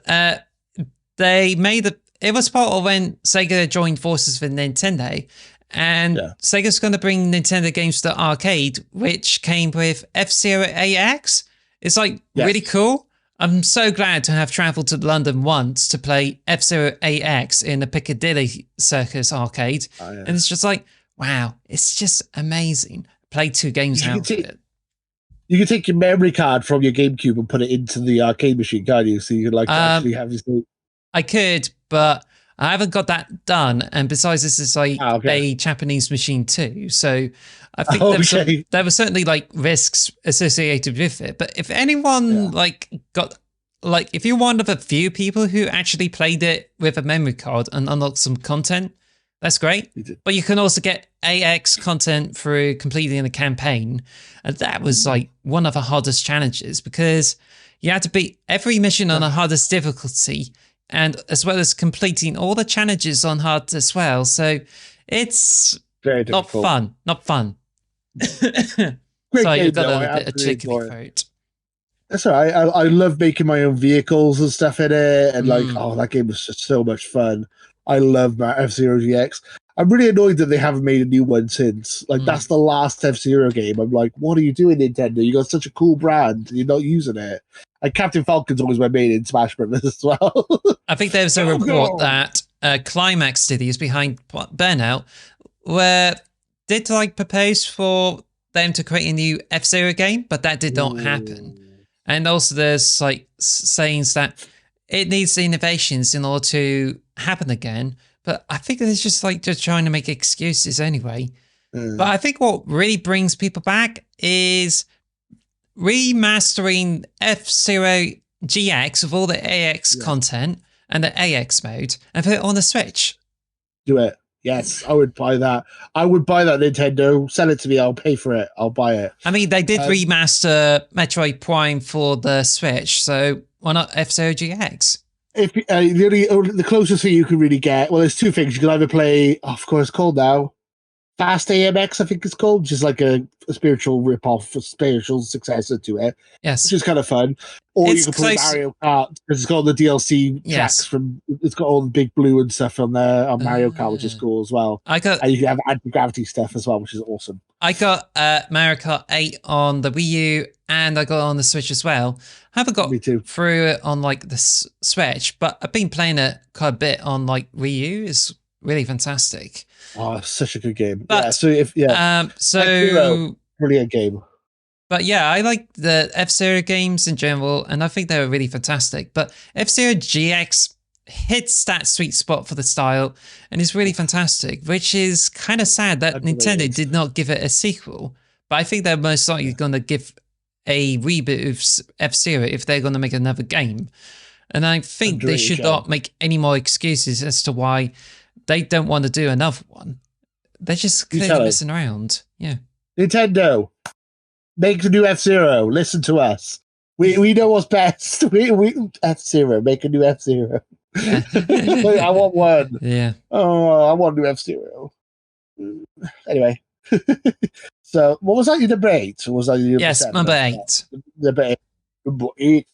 They made it was part of when Sega joined forces with Nintendo, and Sega's going to bring Nintendo games to the arcade, which came with F-Zero AX. It's like really cool. I'm so glad to have traveled to London once to play F-Zero AX in the Piccadilly Circus arcade. And it's just like, wow, it's just amazing. Played 2 games out of it. You can take your memory card from your GameCube and put it into the arcade machine, can't you? So you can like actually have this thing. I could, but I haven't got that done. And besides, this is like a Japanese machine too. So I think there were certainly like risks associated with it. But if anyone if you're one of the few people who actually played it with a memory card and unlocked some content, that's great. But you can also get AX content through completing the campaign. And that was like one of the hardest challenges because you had to beat every mission on the hardest difficulty, and as well as completing all the challenges on hard as well. So it's not fun. Not fun. So you've got a bit of chicken throat. That's all right. I love making my own vehicles and stuff in it. And that game was just so much fun. I love my F-Zero GX. I'm really annoyed that they haven't made a new one since. Like, that's the last F-Zero game. I'm like, what are you doing, Nintendo? You got such a cool brand. You're not using it. And Captain Falcon's always my main in Smash Bros. As well. I think there's a report that Climax Studios behind Burnout did propose for them to create a new F-Zero game, but that did not happen. And also there's sayings that it needs innovations in order to happen again. But I think it's just trying to make excuses anyway. But I think what really brings people back is remastering F-Zero GX with all the AX content and the AX mode and put it on the Switch. Do it. Yes, I would buy that. I would buy that Nintendo. Sell it to me. I'll pay for it. I'll buy it. I mean, they did remaster Metroid Prime for the Switch, so why not F-Zero GX? If the closest thing you can really get, well, there's two things. You can either play, of course, it's called now Fast AMX, I think it's called, which is like a spiritual rip-off, a spiritual successor to it. Yes. Which is kind of fun. Or you can play Mario Kart, because it's got all the DLC tracks from, it's got all the Big Blue and stuff on there on Mario Kart, which is cool as well. And you can have anti-gravity stuff as well, which is awesome. I got Mario Kart 8 on the Wii U, and I got it on the Switch as well. I haven't got through it on like the Switch, but I've been playing it quite a bit on like Wii U. It's really fantastic. Oh, it's such a good game. But, brilliant game. But yeah, I like the F-Zero games in general, and I think they're really fantastic. But F-Zero GX hits that sweet spot for the style, and is really fantastic, which is kind of sad that Nintendo did not give it a sequel. But I think they're most likely going to give a reboot of F-Zero if they're going to make another game. And I think they should not make any more excuses as to why they don't want to do another one. They're just clearly messing around. Yeah. Nintendo, make the new F-Zero. Listen to us. We know what's best. We F-Zero, make a new F-Zero. Yeah. I want one. Yeah. Oh, I want a new F-Zero. Anyway. So, what was that? Your number 8? Or was that your yes, number 8. Number 8.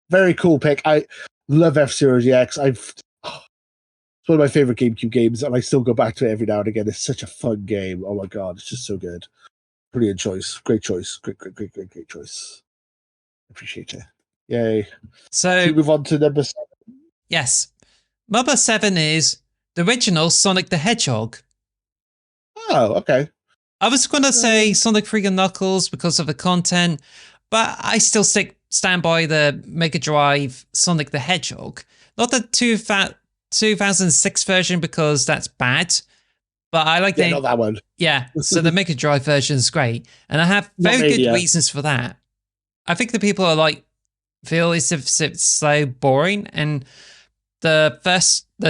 Very cool pick. I love F-Zero GX. It's one of my favorite GameCube games, and I still go back to it every now and again. It's such a fun game. Oh my god, it's just so good. Brilliant choice. Great choice. Great choice. Appreciate it. Yay. So we move on to number 7. Yes. Number 7 is the original Sonic the Hedgehog. Oh, okay. I was going to say Sonic freaking Knuckles because of the content, but I still stand by the Mega Drive Sonic the Hedgehog. Not the 2006 version because that's bad, but I like not that one. Yeah, so the Mega Drive version is great, and I have very good reasons for that. I think the people are like feel it's so boring, and the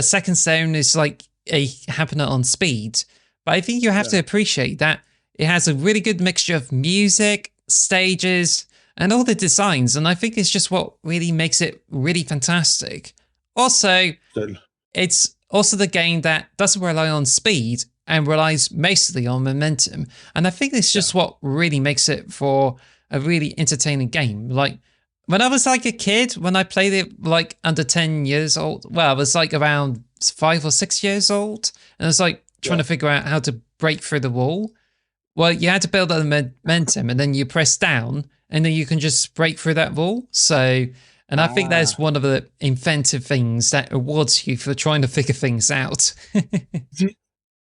second zone is like a happening on speed. But I think you have to appreciate that it has a really good mixture of music, stages, and all the designs, and I think it's just what really makes it really fantastic. Also, it's also the game that doesn't rely on speed and relies mostly on momentum. And I think it's just what really makes it for a really entertaining game. Like, when I was like a kid, when I played it like under 10 years old, well, I was like around 5 or 6 years old, and I was like trying to figure out how to break through the wall. Well, you had to build up the momentum, and then you press down, and then you can just break through that wall. So... And I think that's one of the inventive things that rewards you for trying to figure things out.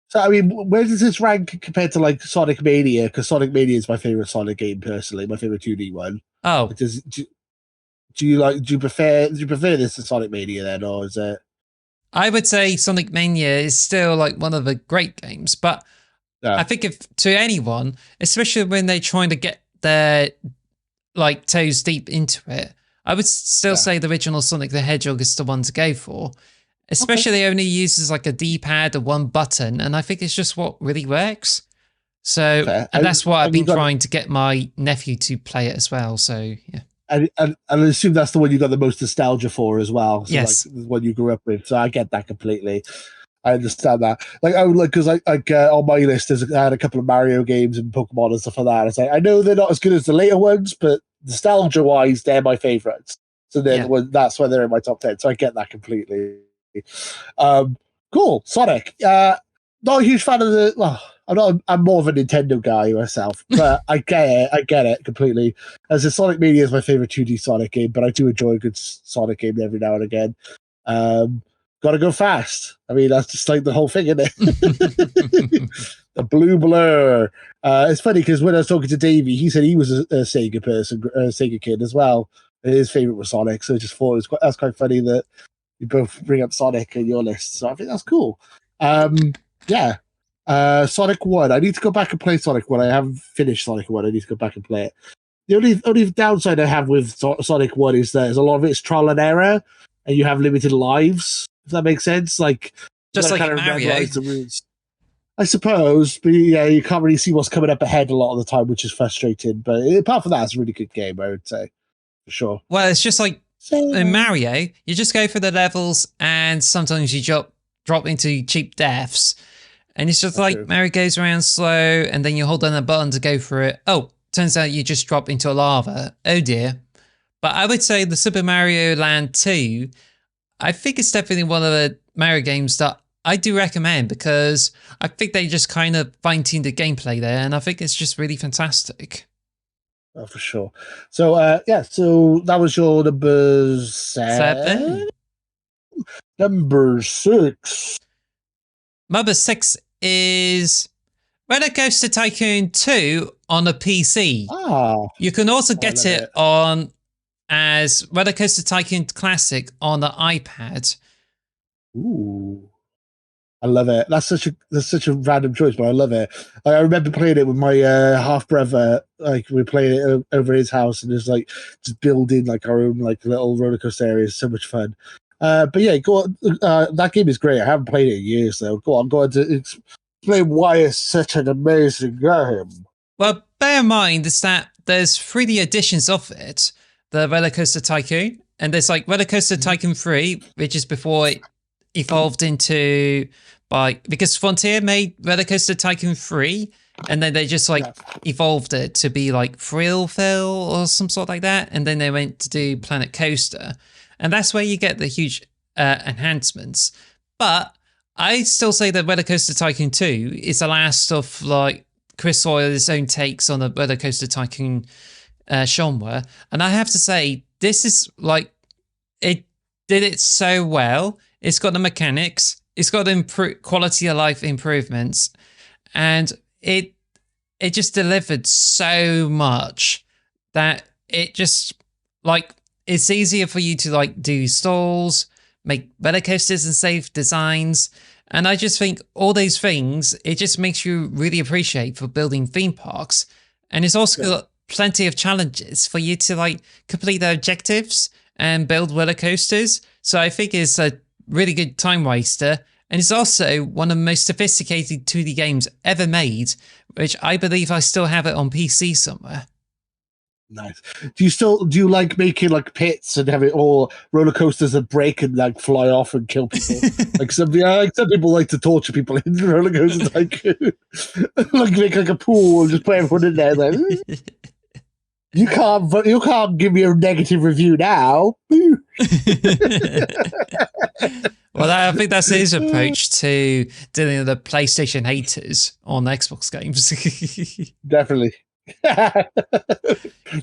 So, I mean, where does this rank compared to like Sonic Mania? Because Sonic Mania is my favorite Sonic game personally, my favorite 2D one. Oh, do you prefer this to Sonic Mania then, or is it? I would say Sonic Mania is still like one of the great games, but I think if to anyone, especially when they're trying to get their like toes deep into it, I would still say the original Sonic the Hedgehog is the one to go for. Especially it only uses like a D-pad or one button, and I think it's just what really works. So, and that's why I've been trying to get my nephew to play it as well. So, yeah. And I assume that's the one you got the most nostalgia for as well. So yes. Like, the one you grew up with. So I get that completely. I understand that. Like, I would like, because on my list, I had a couple of Mario games and Pokemon and stuff like that. It's like, I know they're not as good as the later ones, but nostalgia wise, they're my favorites. So then that's why they're in my top 10. So I get that completely. Cool. Sonic. Not a huge fan of the. Well, I'm more of a Nintendo guy myself, but I get it completely. As a Sonic Mania is my favorite 2D Sonic game, but I do enjoy a good Sonic game every now and again. Gotta go fast. I mean, that's just like the whole thing, isn't it? The blue blur. It's funny because when I was talking to Davey, he said he was a Sega person, a Sega kid as well. His favorite was Sonic, so I just thought that's quite funny that you both bring up Sonic in your list. So I think that's cool. Yeah. Sonic 1. I need to go back and play Sonic 1. I haven't finished Sonic 1. I need to go back and play it. The only downside I have with Sonic 1 is that there's a lot of it's trial and error, and you have limited lives. If that makes sense, like Just like kind of Mario. memorize the routes. I suppose, but yeah, you can't really see what's coming up ahead a lot of the time, which is frustrating. But apart from that, it's a really good game, I would say, for sure. Well, it's just like in Mario, you just go through the levels and sometimes you drop into cheap deaths. And it's just like Mario goes around slow and then you hold down a button to go for it. Oh, turns out you just drop into a lava. Oh dear. But I would say the Super Mario Land 2, I think it's definitely one of the Mario games that I do recommend because I think they just kind of fine-tuned the gameplay there and I think it's just really fantastic. Oh, for sure. So, so that was your number 7? Number 6. Number 6 is Roller Coaster Tycoon 2 on a PC. You can also get it on as Roller Coaster Tycoon Classic on the iPad. Ooh. I love it. That's such a random choice, but I love it. I remember playing it with my half brother. Like we played it over his house, and it's like just building like our own like little roller coaster area. So much fun. But yeah, go on. That game is great. I haven't played it in years, though. Go on to explain why it's such an amazing game. Well, bear in mind is that there's 3D editions of it, the Roller Coaster Tycoon, and there's like Roller Coaster Tycoon 3, which is before it evolved into because Frontier made Roller Coaster Tycoon 3 and then they just like evolved it to be like Thrillville or some sort like that, and then they went to do Planet Coaster, and that's where you get the huge enhancements. But I still say that Roller Coaster Tycoon 2 is the last of like Chris Sawyer's own takes on the Roller Coaster Tycoon genre, and I have to say this is like it did it so well. It's got the mechanics, it's got the quality of life improvements, and it just delivered so much that it just like it's easier for you to like do stalls, make roller coasters and safe designs. And I just think all those things, it just makes you really appreciate for building theme parks. And it's also got plenty of challenges for you to like complete the objectives and build roller coasters. So I think it's a really good time waster. And it's also one of the most sophisticated 2D games ever made, which I believe I still have it on PC somewhere. Nice. Do you like making like pits and having all roller coasters that break and like fly off and kill people? like some people like to torture people in roller coasters, like make like a pool and just put everyone in there. Like, you can't give me a negative review now. Well, I think that's his approach to dealing with the PlayStation haters on Xbox games. Definitely.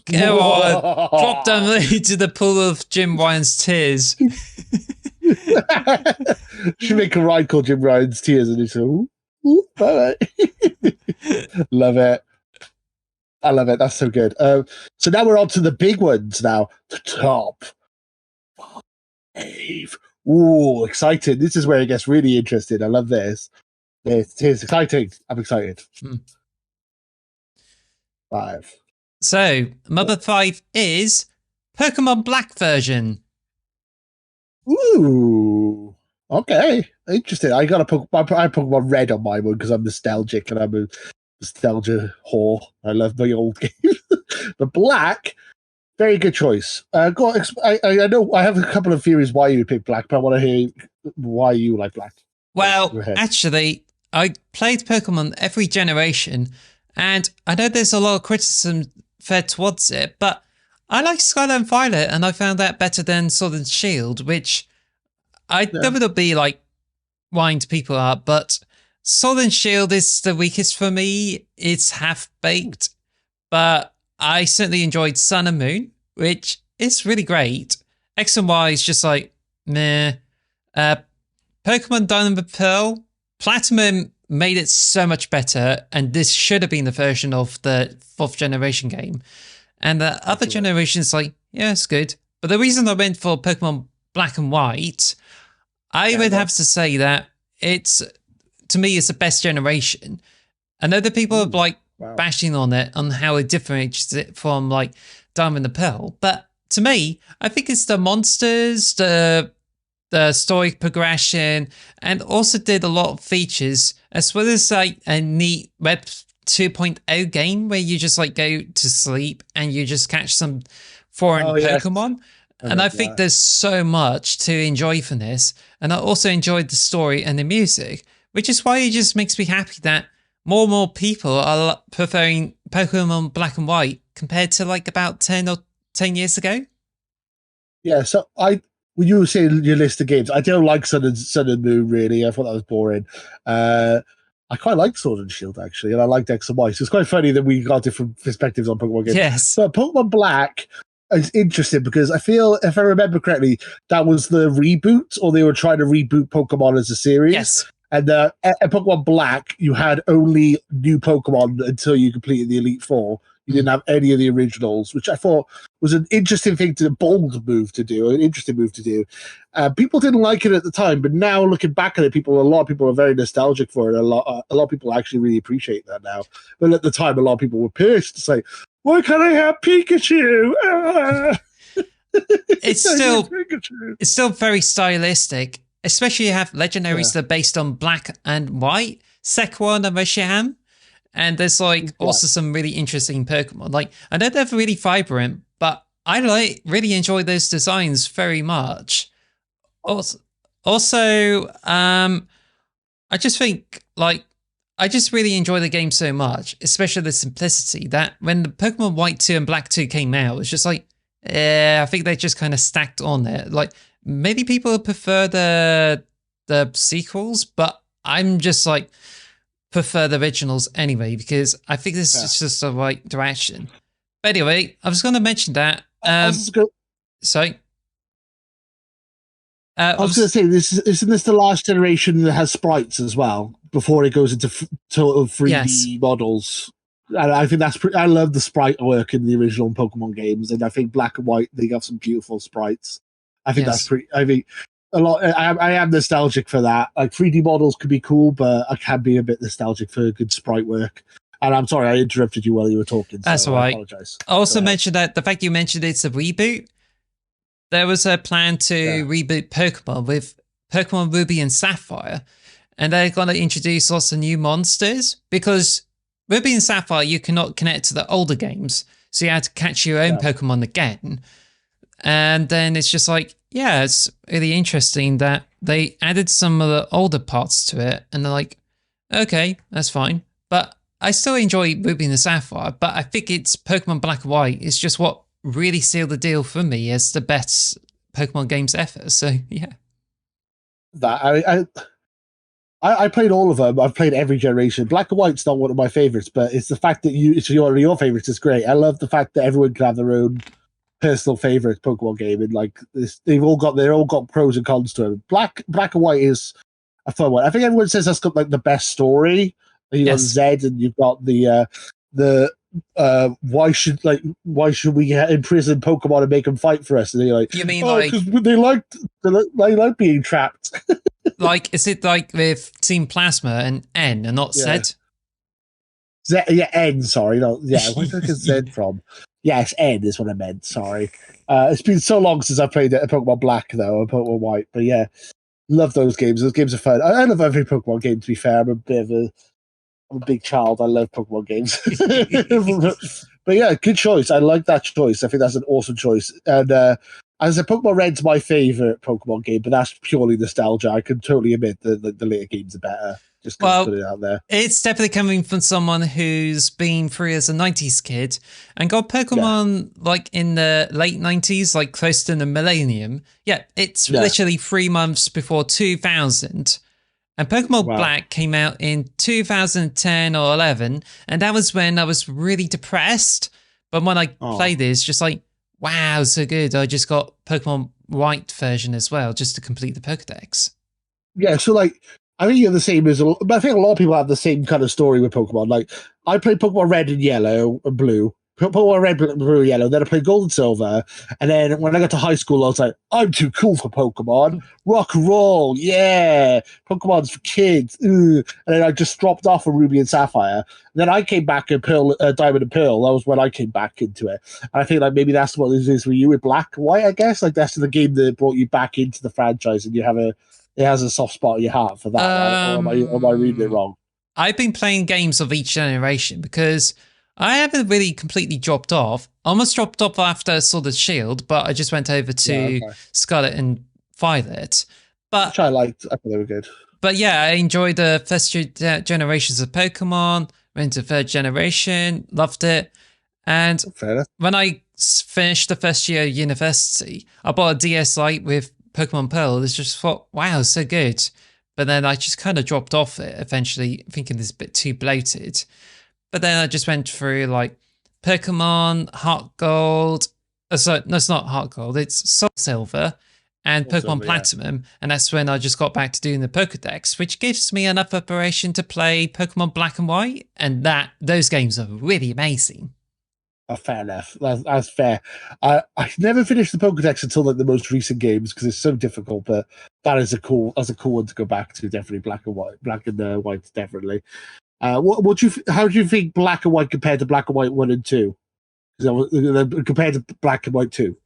Go on, drop down into the pool of Jim Ryan's tears. Should make a ride called Jim Ryan's Tears, and it's bye. Love it. I love it. That's so good. So now we're on to the big ones now. The top 5. Ooh, excited. This is where it gets really interesting. I love this. It's exciting. I'm excited. 5. So, number 5 is Pokemon Black version. Ooh. Okay. Interesting. I got I Pokemon Red on my one because I'm nostalgic and I'm a nostalgia whore. I love my old games. But Black, very good choice. Go on, I know I have a couple of theories why you pick Black, but I want to hear why you like Black. Well, actually, I played Pokemon every generation, and I know there's a lot of criticism fed towards it, but I like Scarlet and Violet, and I found that better than Sword and Shield, which I don't want to be like wind people up, but Sword and Shield is the weakest for me. It's half-baked, but I certainly enjoyed Sun and Moon, which is really great. X and Y is just like, meh. Pokemon Diamond and Pearl, Platinum made it so much better, and this should have been the version of the 4th generation game. And the other generation's like, yeah, it's good. But the reason I went for Pokemon Black and White, I would have to say that to me, it's the best generation. I know that people are like bashing on it, on how it differentiates it from like Diamond and Pearl, but to me, I think it's the monsters, the the story progression, and also did a lot of features, as well as like a neat Web 2.0 game where you just like go to sleep and you just catch some foreign Pokemon. And I think there's so much to enjoy from this. And I also enjoyed the story and the music, which is why it just makes me happy that more and more people are preferring Pokemon Black and White compared to like about 10 years ago. Yeah, so when you were saying your list of games, I don't like Sun and Moon, really. I thought that was boring. I quite like Sword and Shield, actually, and I liked X and Y. So it's quite funny that we got different perspectives on Pokemon games. Yes. But Pokemon Black is interesting because I feel, if I remember correctly, that was the reboot, or they were trying to reboot Pokemon as a series. Yes. And at Pokemon Black, you had only new Pokemon until you completed the Elite Four. You didn't have any of the originals, which I thought was an interesting thing a bold move to do, an interesting move to do. People didn't like it at the time, but now looking back at it, a lot of people are very nostalgic for it. A lot of people actually really appreciate that now. But at the time, a lot of people were pissed to say, "Why can't I have Pikachu?" It's still very stylistic, especially you have legendaries that are based on Black and White, Sekwan and Reshiram. And there's like also some really interesting Pokemon. Like, I know they're really vibrant, but I really enjoy those designs very much. Also, I just think like I just really enjoy the game so much, especially the simplicity that when the Pokemon White 2 and Black 2 came out, it's just like, I think they just kind of stacked on it. Like, maybe people prefer the sequels, but I'm just like, prefer the originals anyway, because I think this is just the right direction. But anyway, I was going to mention that. Sorry. I was going to say, isn't this the last generation that has sprites as well before it goes into total 3D models? And I think I love the sprite work in the original Pokemon games, and I think Black and White, they got some beautiful sprites. I think that's pretty. I mean, a lot. I am nostalgic for that. Like 3D models could be cool, but I can be a bit nostalgic for good sprite work. And I'm sorry I interrupted you while you were talking. That's all right. I apologize. I also mentioned that the fact you mentioned it's a reboot. There was a plan to reboot Pokemon with Pokemon Ruby and Sapphire, and they're going to introduce lots of new monsters because Ruby and Sapphire you cannot connect to the older games, so you had to catch your own Pokemon again. And then it's just like, it's really interesting that they added some of the older parts to it, and they're like, okay, that's fine. But I still enjoy Ruby and Sapphire, but I think it's Pokemon Black and White is just what really sealed the deal for me as the best Pokemon games ever. So, yeah. I played all of them. I've played every generation. Black and White's not one of my favorites, but it's the fact that it's one of your favorites is great. I love the fact that everyone can have their own personal favorite Pokemon game, and like this, they're all got pros and cons to them. Black and White is a fun one. I think everyone says that's got like the best story. You got Zed, and you've got the why should we imprison Pokemon and make them fight for us? And they're like, you mean because they like being trapped. Like, is it like with Team Plasma and N and not Zed? N. Sorry, no, where did I get Zed from? Yes, N is what I meant. Sorry, it's been so long since I played Pokemon Black though, and Pokemon White. But yeah, love those games. Those games are fun. I love every Pokemon game. To be fair, I'm a big child. I love Pokemon games. But yeah, good choice. I like that choice. I think that's an awesome choice. And as I said, Pokemon Red's my favorite Pokemon game, but that's purely nostalgia. I can totally admit that the later games are better. Just put it out there. It's definitely coming from someone who's been through as a 90s kid and got Pokemon like in the late 90s, like close to the millennium. Yeah, it's literally 3 months before 2000. And Pokemon Black came out in 2010 or 11, and that was when I was really depressed. But when I played this, just like, wow, so good. I just got Pokemon White version as well, just to complete the Pokedex. Yeah, so like, I think you're the same as, but I think a lot of people have the same kind of story with Pokemon. Like, I played Pokemon Red and Yellow and Blue, Pokemon Red, Blue, Yellow. Then I played Gold and Silver. And then when I got to high school, I was like, I'm too cool for Pokemon. Rock and roll, yeah. Pokemon's for kids. Ugh. And then I just dropped off of Ruby and Sapphire. And then I came back in Diamond and Pearl. That was when I came back into it. And I think like maybe that's what this is for you with Black and White, I guess. Like that's the game that brought you back into the franchise, and it has a soft spot in your heart for that, right? Or am I reading it wrong? I've been playing games of each generation because I haven't really completely dropped off. I almost dropped off after Sword and Shield, but I just went over to Scarlet and Violet. Which I liked. I thought they were good. But yeah, I enjoyed the first generations of Pokemon, went to third generation, loved it. And when I finished the first year of university, I bought a DS Lite with Pokemon Pearl. I just thought, wow, so good. But then I just kind of dropped off it eventually, thinking this is a bit too bloated. But then I just went through like Pokemon, Heart Gold. No, it's not Heart Gold. It's Soul Silver and Pokemon Platinum. Yeah. And that's when I just got back to doing the Pokedex, which gives me enough preparation to play Pokemon Black and White. And those games are really amazing. Oh, fair enough. That's fair. I never finished the Pokedex until like the most recent games because it's so difficult. But that is a cool one to go back to. Definitely Black and White, definitely. How do you think Black and White compared to Black and White 1 and 2? Compared to Black and White 2?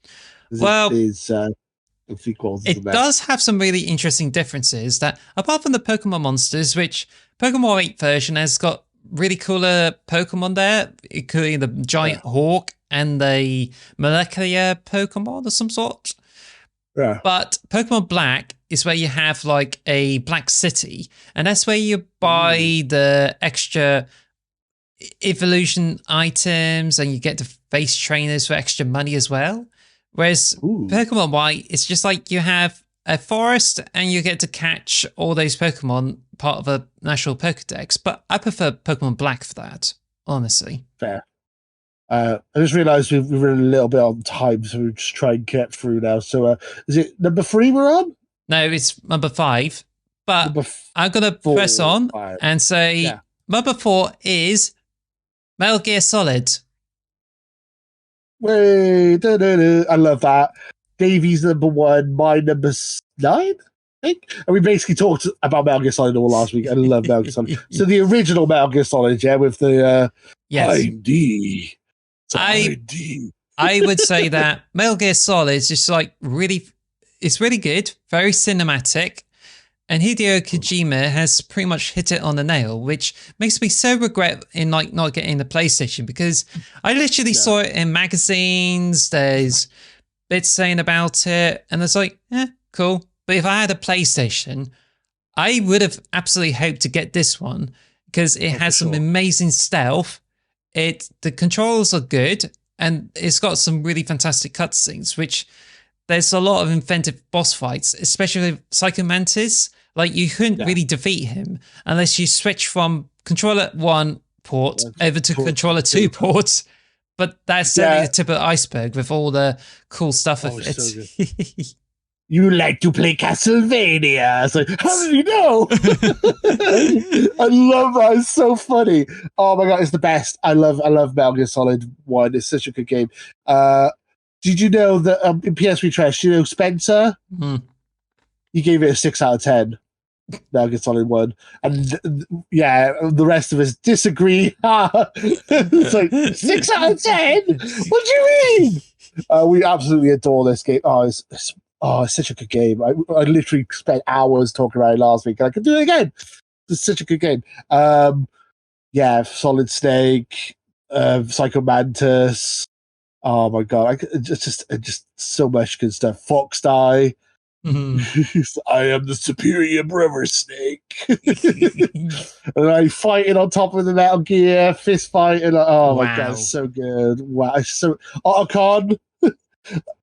Sequels. It does have some really interesting differences that, apart from the Pokemon monsters, which Pokemon 8 version has got really cooler Pokemon there, including the giant hawk and the molecular Pokemon of some sort. Yeah. But Pokemon Black is where you have like a Black City, and that's where you buy the extra evolution items and you get the face trainers for extra money as well. Whereas Pokemon White, it's just like you have a forest and you get to catch all those Pokemon, part of a national Pokedex. But I prefer Pokemon Black for that, honestly. Fair. I just realised we've run a little bit on time, so we'll just try and get through now. So is it number 3 we're on? No, it's number 5. But I'm going to press on and say number 4 is Metal Gear Solid. Wait, I love that. Davey's number 1, my number 9, I think. And we basically talked about Metal Gear Solid all last week. I love Metal Gear Solid. So the original Metal Gear Solid, with the ID. I would say that Metal Gear Solid is just like it's really good, very cinematic. And Hideo Kojima has pretty much hit it on the nail, which makes me so regret in like not getting the PlayStation, because I literally saw it in magazines. There's bits saying about it, and it's like, cool. But if I had a PlayStation, I would have absolutely hoped to get this one because it has some amazing stealth. The controls are good, and it's got some really fantastic cutscenes, which there's a lot of inventive boss fights, especially with Psycho Mantis. Like, you couldn't really defeat him unless you switch from controller 1 port over to controller 2 ports. But that's only the tip of the iceberg with all the cool stuff of it. So you like to play Castlevania. It's like, how did you know? I love that. It's so funny. Oh my God, it's the best. I love Metal Gear Solid 1. It's such a good game. Did you know that in PS3 Trash, Spencer? He gave it a 6 out of 10. Metal Gear Solid 1. And the rest of us disagree. It's like, 6 out of 10? What do you mean? We absolutely adore this game. It's such a good game. I literally spent hours talking about it last week, and I could do it again. It's such a good game. Solid Snake, Psycho Mantis. Oh my God, just so much good stuff. Fox Die. I am the superior brother Snake. And I fighting on top of the Metal Gear, fist fighting. Oh my God, it's so good. Wow, it's so Otacon.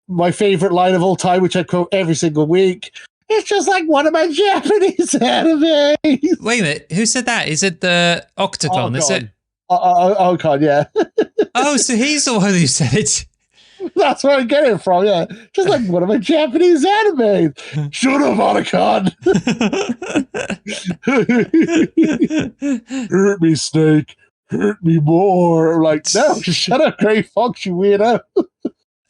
My favorite line of all time, which I quote every single week. It's just like one of my Japanese animes. Wait a minute, who said that? Is it the Octagon? Is it? Octagon, yeah. Oh, so he's the one who said it. That's where I get it from, yeah. Just like one of my Japanese animes. Shut up, Otacon. Hurt me, Snake. hurt me more. I'm like, no, shut up, Grey Fox, you weirdo.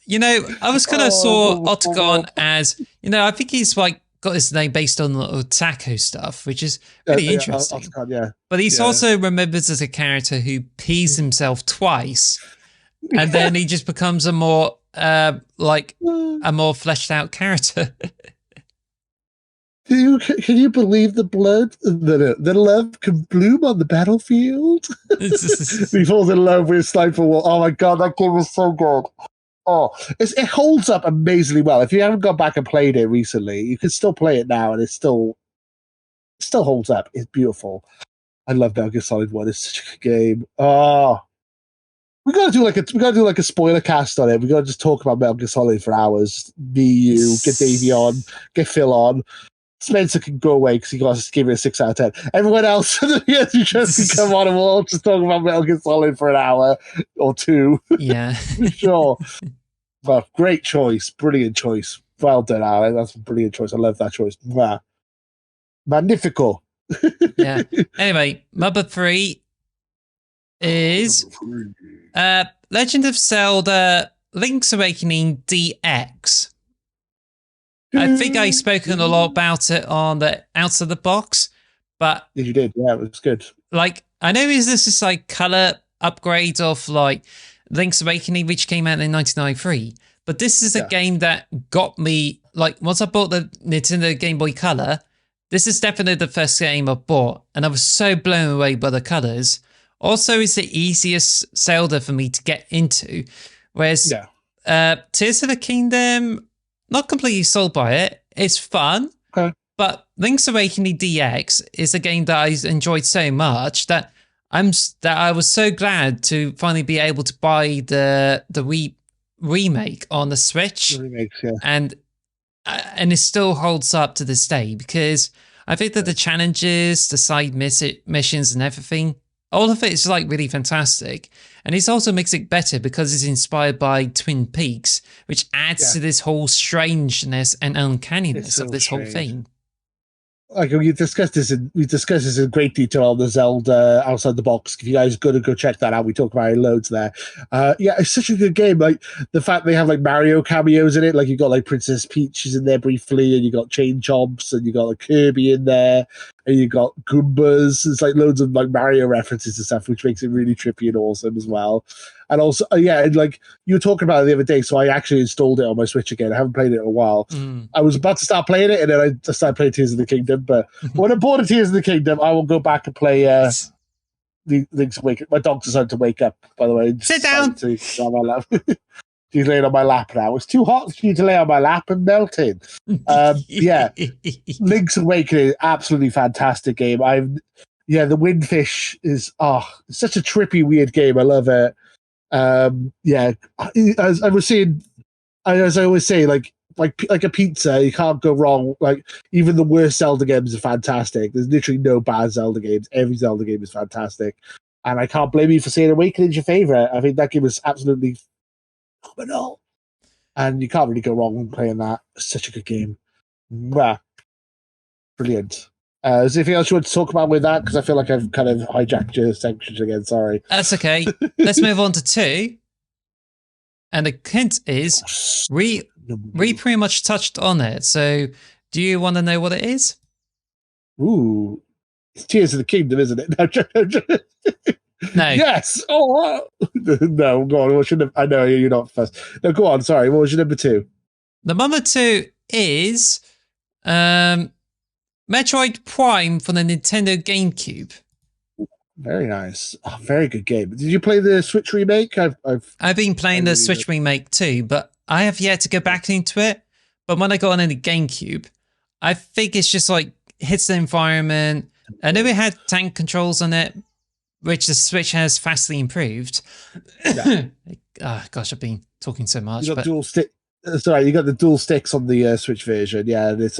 You know, I was kind of saw Octagon as, you know, I think he's like got his name based on the taco stuff, which is really interesting. Octagon, yeah. But he's also remembered as a character who pees himself twice, and then he just becomes a more fleshed out character. Can you believe the love can bloom on the battlefield? He falls in love with Sniper Wolf. Oh my god, that game was so good. Oh, it holds up amazingly well. If you haven't gone back and played it recently, you can still play it now, and it still holds up. It's beautiful. I love Metal Gear Solid 1. It's such a good game. Oh, we gotta do like a spoiler cast on it. We gotta just talk about Metal Gear Solid for hours. Me, you, get Davey on, get Phil on. Spencer can go away because he got to give it a 6 out of 10. Everyone else, you just come on and we'll all just talk about Metal Gear Solid for an hour or two. Yeah. For sure. Well, great choice. Brilliant choice. Well done, Alan. That's a brilliant choice. I love that choice. Wow. Magnifico. Yeah. Anyway, number 3 is Legend of Zelda Link's Awakening DX. I think I've spoken a lot about it on the Out of the Box, but you did, yeah, it was good. Like, I know this is like color upgrade of like Link's Awakening, which came out in 1993, but this is a game that got me, like, once I bought the Nintendo Game Boy Color, this is definitely the first game I bought, and I was so blown away by the colors. Also, it's the easiest Zelda for me to get into, whereas Tears of the Kingdom, not completely sold by it. It's fun, but Link's Awakening DX is a game that I enjoyed so much that I was so glad to finally be able to buy the remake on the Switch. The remakes, yeah. And it still holds up to this day, because I think that the challenges, the side missions and everything, all of it is like really fantastic. And it also makes it better because it's inspired by Twin Peaks, which adds to this whole strangeness and uncanniness of this whole thing. Like we discussed this in great detail on the Zelda Outside the Box. If you guys go check that out, we talk about it loads there. It's such a good game. Like the fact they have like Mario cameos in it, like you got like Princess Peach is in there briefly, and you got Chain Chomps, and you got like Kirby in there, and you got Goombas. It's like loads of like Mario references and stuff, which makes it really trippy and awesome as well. And also, and like you were talking about it the other day, so I actually installed it on my Switch again. I haven't played it in a while. I was about to start playing it, and then I started playing Tears of the Kingdom. But when I bought a Tears of the Kingdom, I will go back and play the Link's Awakening. My dog decided to wake up, by the way. Sit down. She's laying on my lap now. It's too hot for you to lay on my lap and melting. Link's Awakening, absolutely fantastic game. The Windfish is it's such a trippy, weird game. I love it. As I was saying, as I always say, like a pizza, you can't go wrong. Like even the worst Zelda games are fantastic. There's literally no bad Zelda games. Every Zelda game is fantastic, and I can't blame you for saying Awakening's your favorite. I think that game was absolutely phenomenal, and you can't really go wrong when playing that. It's such a good game. Brilliant. Is there anything else you want to talk about with that? Because I feel like I've kind of hijacked your sections again. Sorry. That's okay. Let's move on to 2. And the hint is we pretty much touched on it. So do you want to know what it is? Ooh. It's Tears of the Kingdom, isn't it? No. Yes. Oh, no, go on. What should have, I know you're not first. No, go on. Sorry. What was your number 2? The number 2 is Metroid Prime for the Nintendo GameCube. Very nice. Very good game. Did you play the Switch remake? I've been playing the Switch remake too, but I have yet to go back into it. But when I got on the GameCube, I think it's just like hits the environment. I know it had tank controls on it, which the Switch has vastly improved. Gosh, I've been talking so much. You got dual stick. Sorry, you got the dual sticks on the Switch version. Yeah, and it's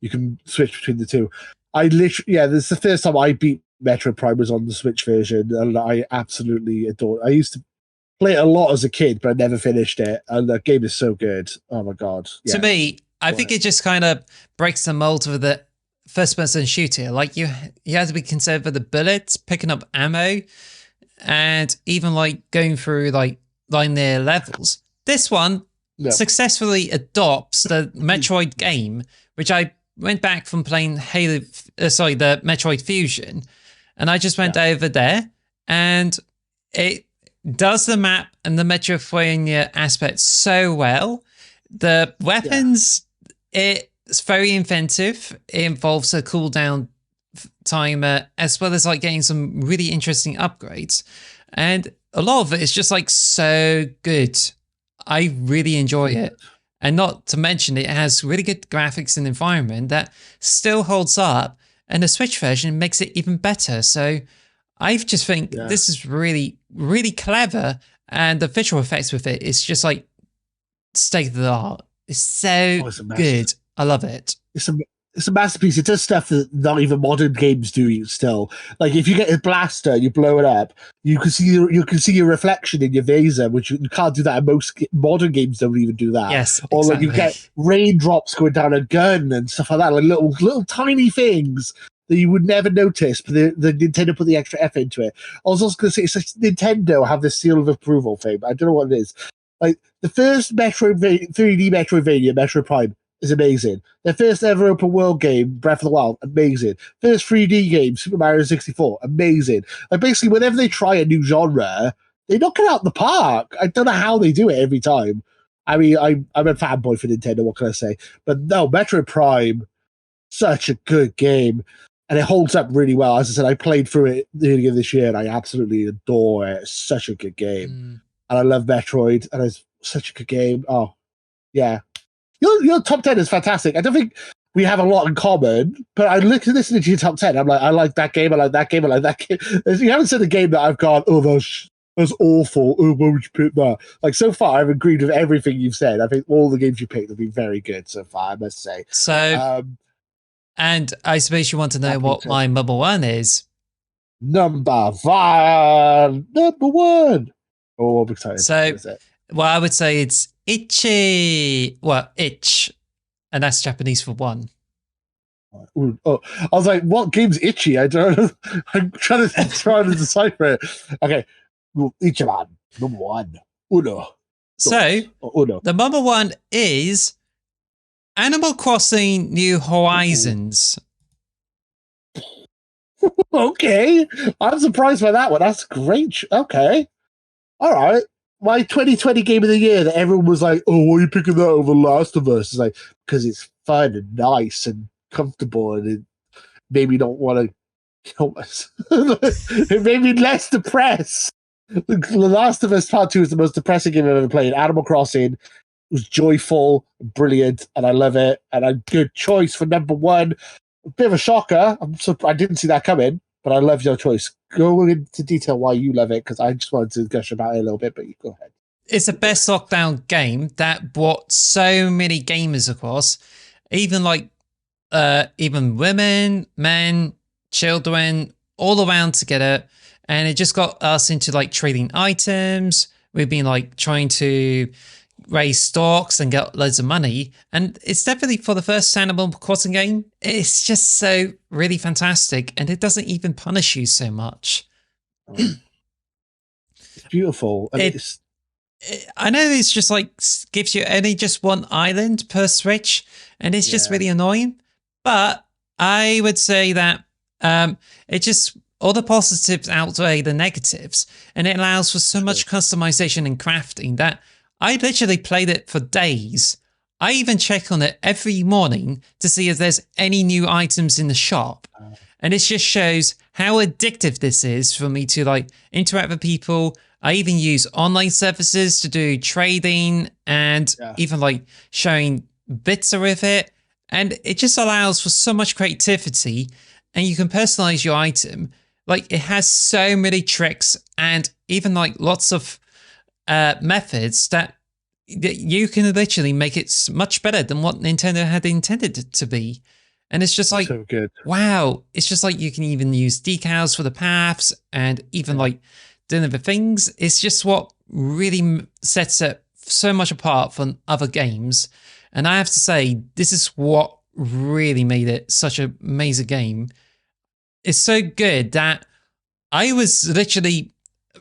you can switch between the two. This is the first time I beat Metroid Prime was on the Switch version, and I absolutely adore it. I used to play it a lot as a kid, but I never finished it, and the game is so good. Oh my god! To me, I think it just kind of breaks the mold of the first-person shooter. Like you had to be concerned with the bullets, picking up ammo, and even like going through like linear levels. This one successfully adopts the Metroid game, which I went back from playing the Metroid Fusion, and I just went over there, and it does the map and the Metroidvania aspect so well. The weapons, it's very inventive. It involves a cooldown timer, as well as like getting some really interesting upgrades, and a lot of it is just like so good. I really enjoy it. And not to mention, it has really good graphics and environment that still holds up, and the Switch version makes it even better. So I just think this is really, really clever, and the visual effects with it is just like state of the art. It's so good. I love it. It's a masterpiece. It does stuff that not even modern games do still. Like if you get a blaster, you blow it up, you can see your reflection in your visor, which you can't do that in most modern games. Don't even do that. Yes, or like you get raindrops going down a gun and stuff like that, like little tiny things that you would never notice, but the Nintendo put the extra effort into it. I was also going to say, it's like Nintendo have this seal of approval thing. I don't know what it is. Like the first 3D Metroidvania, Metroid Prime, is amazing. Their first ever open world game, Breath of the Wild, amazing. First 3D game, Super Mario 64, amazing. Like basically, whenever they try a new genre, they knock it out the park. I don't know how they do it every time. I mean, I'm a fanboy for Nintendo. What can I say? But no, Metroid Prime, such a good game, and it holds up really well. As I said, I played through it earlier this year, and I absolutely adore it. It's such a good game, and I love Metroid, and it's such a good game. Oh, yeah. Your top 10 is fantastic. I don't think we have a lot in common, but I listening to your top 10. I'm like, I like that game. I like that game. I like that game. You haven't said a game that I've gone, oh, that's awful. Oh, why would you pick that? Like so far, I've agreed with everything you've said. I think all the games you picked have been very good so far, I must say. So, and I suppose you want to know what my number one is. Number one. Oh, I'm excited. So, well, I would say it's Itchy. Well, itch. And that's Japanese for one. Ooh, oh, I was like, what game's Itchy? I don't know. I'm trying to decipher it. Okay. Ichiban. Number one. Uno. So, the number one is Animal Crossing New Horizons. Okay. I'm surprised by that one. That's great. Okay. All right. My 2020 game of the year that everyone was like, oh, why are you picking that over Last of Us? It's like, because it's fun and nice and comfortable, and it made me not want to kill myself. It made me less depressed. The Last of Us Part 2 is the most depressing game I've ever played. Animal Crossing was joyful, brilliant, and I love it. And a good choice for number one. A bit of a shocker. I didn't see that coming, but I love your choice. Go into detail why you love it, because I just wanted to gush about it a little bit, but you go ahead. It's the best lockdown game that brought so many gamers across, even women, men, children, all around together. And it just got us into like trading items. We've been like trying to raise stocks and get loads of money. And it's definitely, for the first Animal Crossing game, it's just so really fantastic. And it doesn't even punish you so much. It's beautiful. And I know it's just like gives you only just one island per Switch, and it's just really annoying. But I would say that it just, all the positives outweigh the negatives, and it allows for so much customization and crafting that I literally played it for days. I even check on it every morning to see if there's any new items in the shop. And it just shows how addictive this is for me to like interact with people. I even use online services to do trading and even like showing bits with it. And it just allows for so much creativity, and you can personalize your item. Like it has so many tricks and even like lots of methods that you can literally make it much better than what Nintendo had intended it to be. And it's just like, so good. Wow. It's just like you can even use decals for the paths and even like doing other things. It's just what really sets it so much apart from other games. And I have to say, this is what really made it such an amazing game. It's so good that I was literally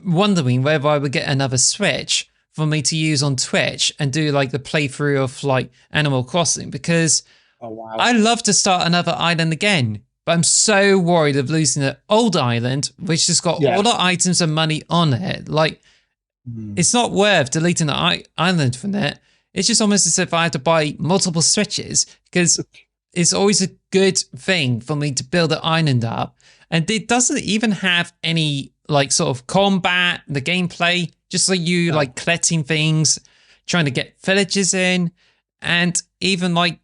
wondering whether I would get another Switch for me to use on Twitch and do like the playthrough of like Animal Crossing, because Oh wow. I'd love to start another island again. But I'm so worried of losing the old island, which has got all the items and money on it. Like, it's not worth deleting the island from it. It's just almost as if I had to buy multiple Switches, because it's always a good thing for me to build the island up. And it doesn't even have any like sort of combat, the gameplay, just like you like collecting things, trying to get villages in, and even like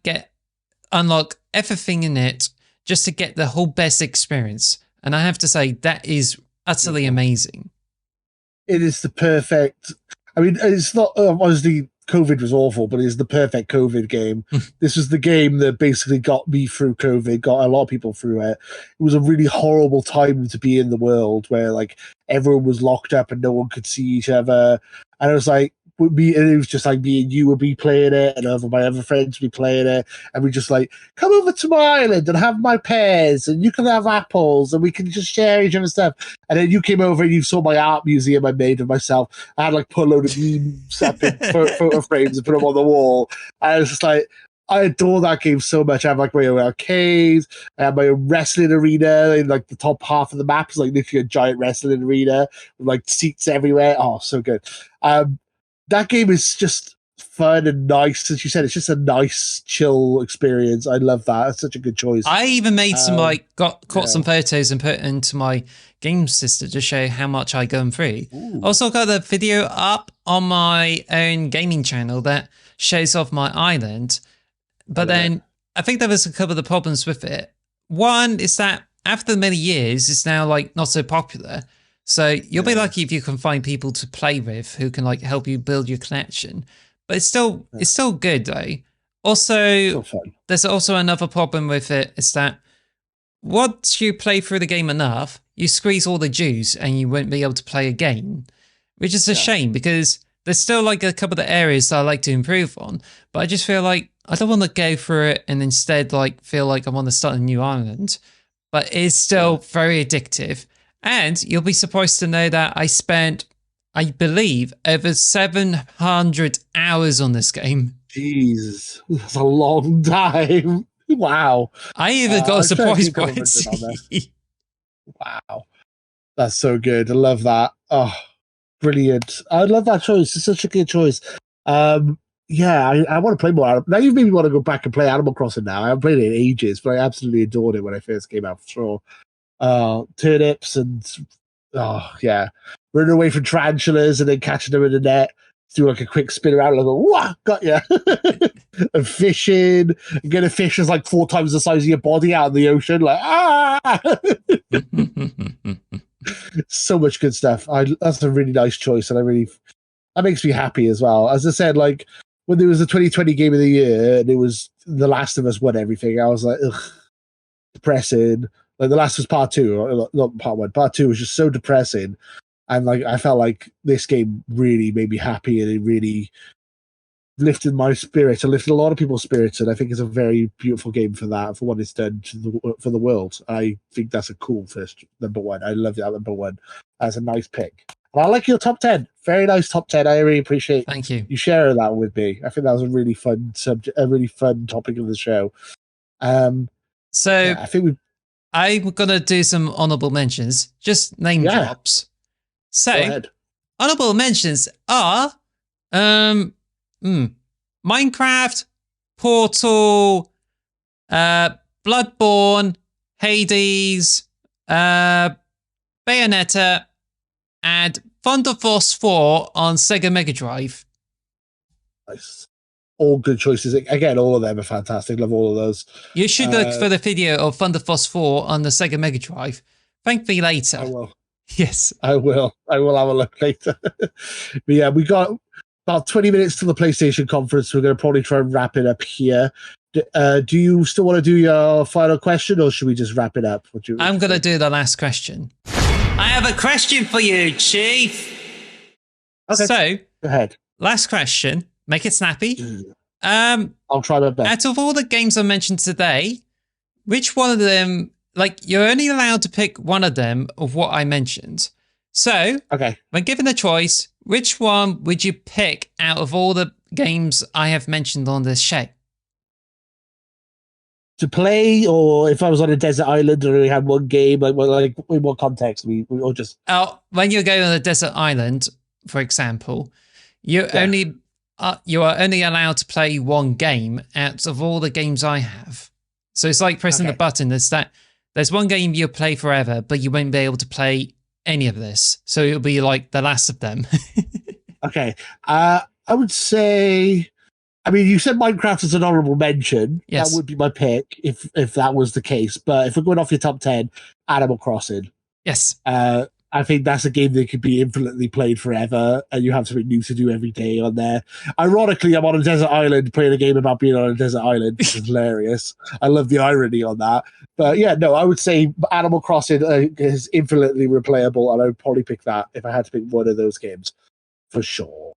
unlock everything in it just to get the whole best experience. And I have to say, that is utterly amazing. It is the perfect. I mean, it's not obviously COVID was awful, but it's the perfect COVID game. This was the game that basically got me through COVID, got a lot of people through it. It was a really horrible time to be in the world where like everyone was locked up and no one could see each other. And it was like, it was just like me and you would be playing it, and my other friends would be playing it, and we just like, come over to my island and have my pears, and you can have apples, and we can just share each other's stuff. And then you came over and you saw my art museum I made of myself. I had like put a load of memes up in photo frames and put them on the wall. And I was just like, I adore that game so much. I have like my own arcades. I have my own wrestling arena in like the top half of the map is like literally a giant wrestling arena with like seats everywhere. Oh, so good. That game is just fun and nice. As you said, it's just a nice, chill experience. I love that. It's such a good choice. I even made some caught some photos and put it into my game sister to show how much I go through. Ooh. Also got a video up on my own gaming channel that shows off my island. But then I think there was a couple of the problems with it. One is that after many years, it's now like not so popular. So you'll be lucky if you can find people to play with who can like help you build your collection. But it's still good though. Also, there's also another problem with it is that once you play through the game enough, you squeeze all the juice and you won't be able to play again, which is a shame because there's still like a couple of areas that I like to improve on. But I just feel like I don't want to go through it and instead like feel like I want to start a new island. But it's still very addictive. And you'll be surprised to know that I spent, I believe, over 700 hours on this game. Jeez, that's a long time. Wow. I even got a surprise prize. Wow. That's so good. I love that. Oh, brilliant. I love that choice. It's such a good choice. Yeah, I want to play more. Now you made me want to go back and play Animal Crossing now. I haven't played it in ages, but I absolutely adored it when I first came out, for sure. Turnips and running away from tarantulas and then catching them in the net, do like a quick spin around and go, wah, got ya. And fishing, and get a fish that's like 4 times the size of your body out in the ocean, like so much good stuff. That's a really nice choice, and that makes me happy as well. As I said, like when there was the 2020 Game of the Year and it was The Last of Us won everything, I was like, ugh, depressing. Like The Last of Us Part 2, not Part 1. Part 2 was just so depressing. And like I felt like this game really made me happy, and it really lifted my spirits and lifted a lot of people's spirits. And I think it's a very beautiful game for that, for what it's done for the world. I think that's a cool first number one. I love that number one. That's a nice pick. And I like your top 10. Very nice top 10. I really appreciate Thank you sharing that with me. I think that was a really fun subject, a really fun topic of the show. I think I'm going to do some honorable mentions, just name drops. So, honorable mentions are Minecraft, Portal, Bloodborne, Hades, Bayonetta, and Thunder Force 4 on Sega Mega Drive. Nice. All good choices. Again, all of them are fantastic. Love all of those. You should look for the video of Thunder Force 4 on the Sega Mega Drive. Thank me later. I will. Yes. I will have a look later. But yeah, we got about 20 minutes to the PlayStation conference. We're going to probably try and wrap it up here. Do you still want to do your final question, or should we just wrap it up? I'm going to do the last question. I have a question for you, Chief. Okay. So, go ahead. Last question. Make it snappy. I'll try my best. Out of all the games I mentioned today, which one of them, like, you're only allowed to pick one of them of what I mentioned. So, Okay. when given the choice, which one would you pick out of all the games I have mentioned on this show? To play, or if I was on a desert island and we had one game, like in what context? We all just When you're going on a desert island, for example, you you are only allowed to play one game out of all the games I have. So it's like pressing the button. There's one game you'll play forever, but you won't be able to play any of this. So it'll be like the last of them. Okay. I would say, I mean, you said Minecraft is an honorable mention. Yes. That would be my pick if that was the case. But if we're going off your top 10, Animal Crossing. Yes. I think that's a game that could be infinitely played forever, and you have something new to do every day on there. Ironically, I'm on a desert island playing a game about being on a desert island, which is hilarious. I love the irony on that. But yeah, no, I would say Animal Crossing is infinitely replayable, and I would probably pick that if I had to pick one of those games for sure.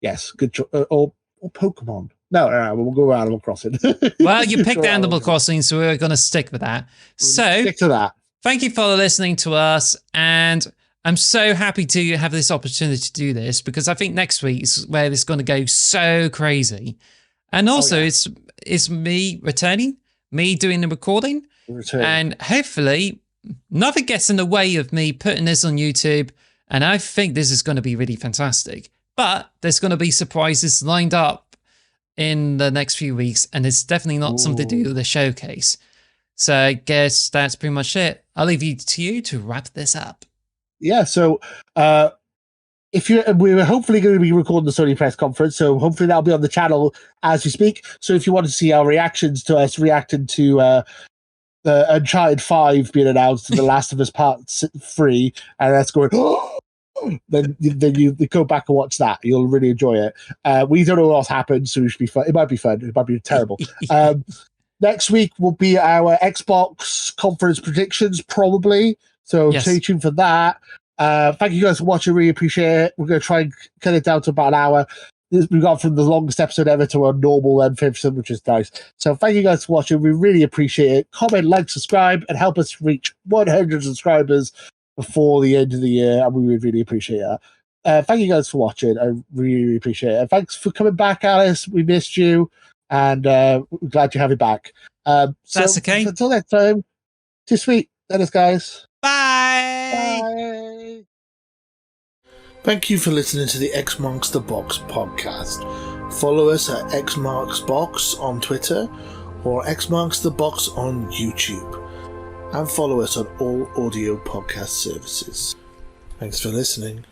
Yes, good or Pokemon. No, we'll go with Animal Crossing. Well, you picked Animal Crossing, so we're going to stick with that. Stick to that. Thank you for listening to us, and I'm so happy to have this opportunity to do this because I think next week is where it's going to go so crazy. And also, it's me returning, me doing the recording, and hopefully nothing gets in the way of me putting this on YouTube, and I think this is going to be really fantastic. But there's going to be surprises lined up in the next few weeks, and it's definitely not something to do with the showcase. So I guess that's pretty much it. I'll leave you to wrap this up. Yeah, so we're hopefully going to be recording the Sony press conference, so hopefully that'll be on the channel as we speak. So if you want to see our reactions to us reacting to the Uncharted 5 being announced and The Last of Us Part 3, and that's going, then you go back and watch that. You'll really enjoy it. We don't know what's happened, so it should be fun. It might be fun. It might be terrible. Next week will be our Xbox conference predictions, probably. So stay tuned for that. Thank you guys for watching. Really appreciate it. We're going to try and cut it down to about an hour. We've gone from the longest episode ever to a normal episode, which is nice. So thank you guys for watching. We really appreciate it. Comment, like, subscribe, and help us reach 100 subscribers before the end of the year. And we would really appreciate that. Thank you guys for watching. I really appreciate it. Thanks for coming back, Alice. We missed you. And we're glad to have you back. That's okay. Until next time, too sweet. Let guys. Bye. Bye. Thank you for listening to the X Marks the Box podcast. Follow us at X Marks Box on Twitter or X Marks the Box on YouTube. And follow us on all audio podcast services. Thanks for listening.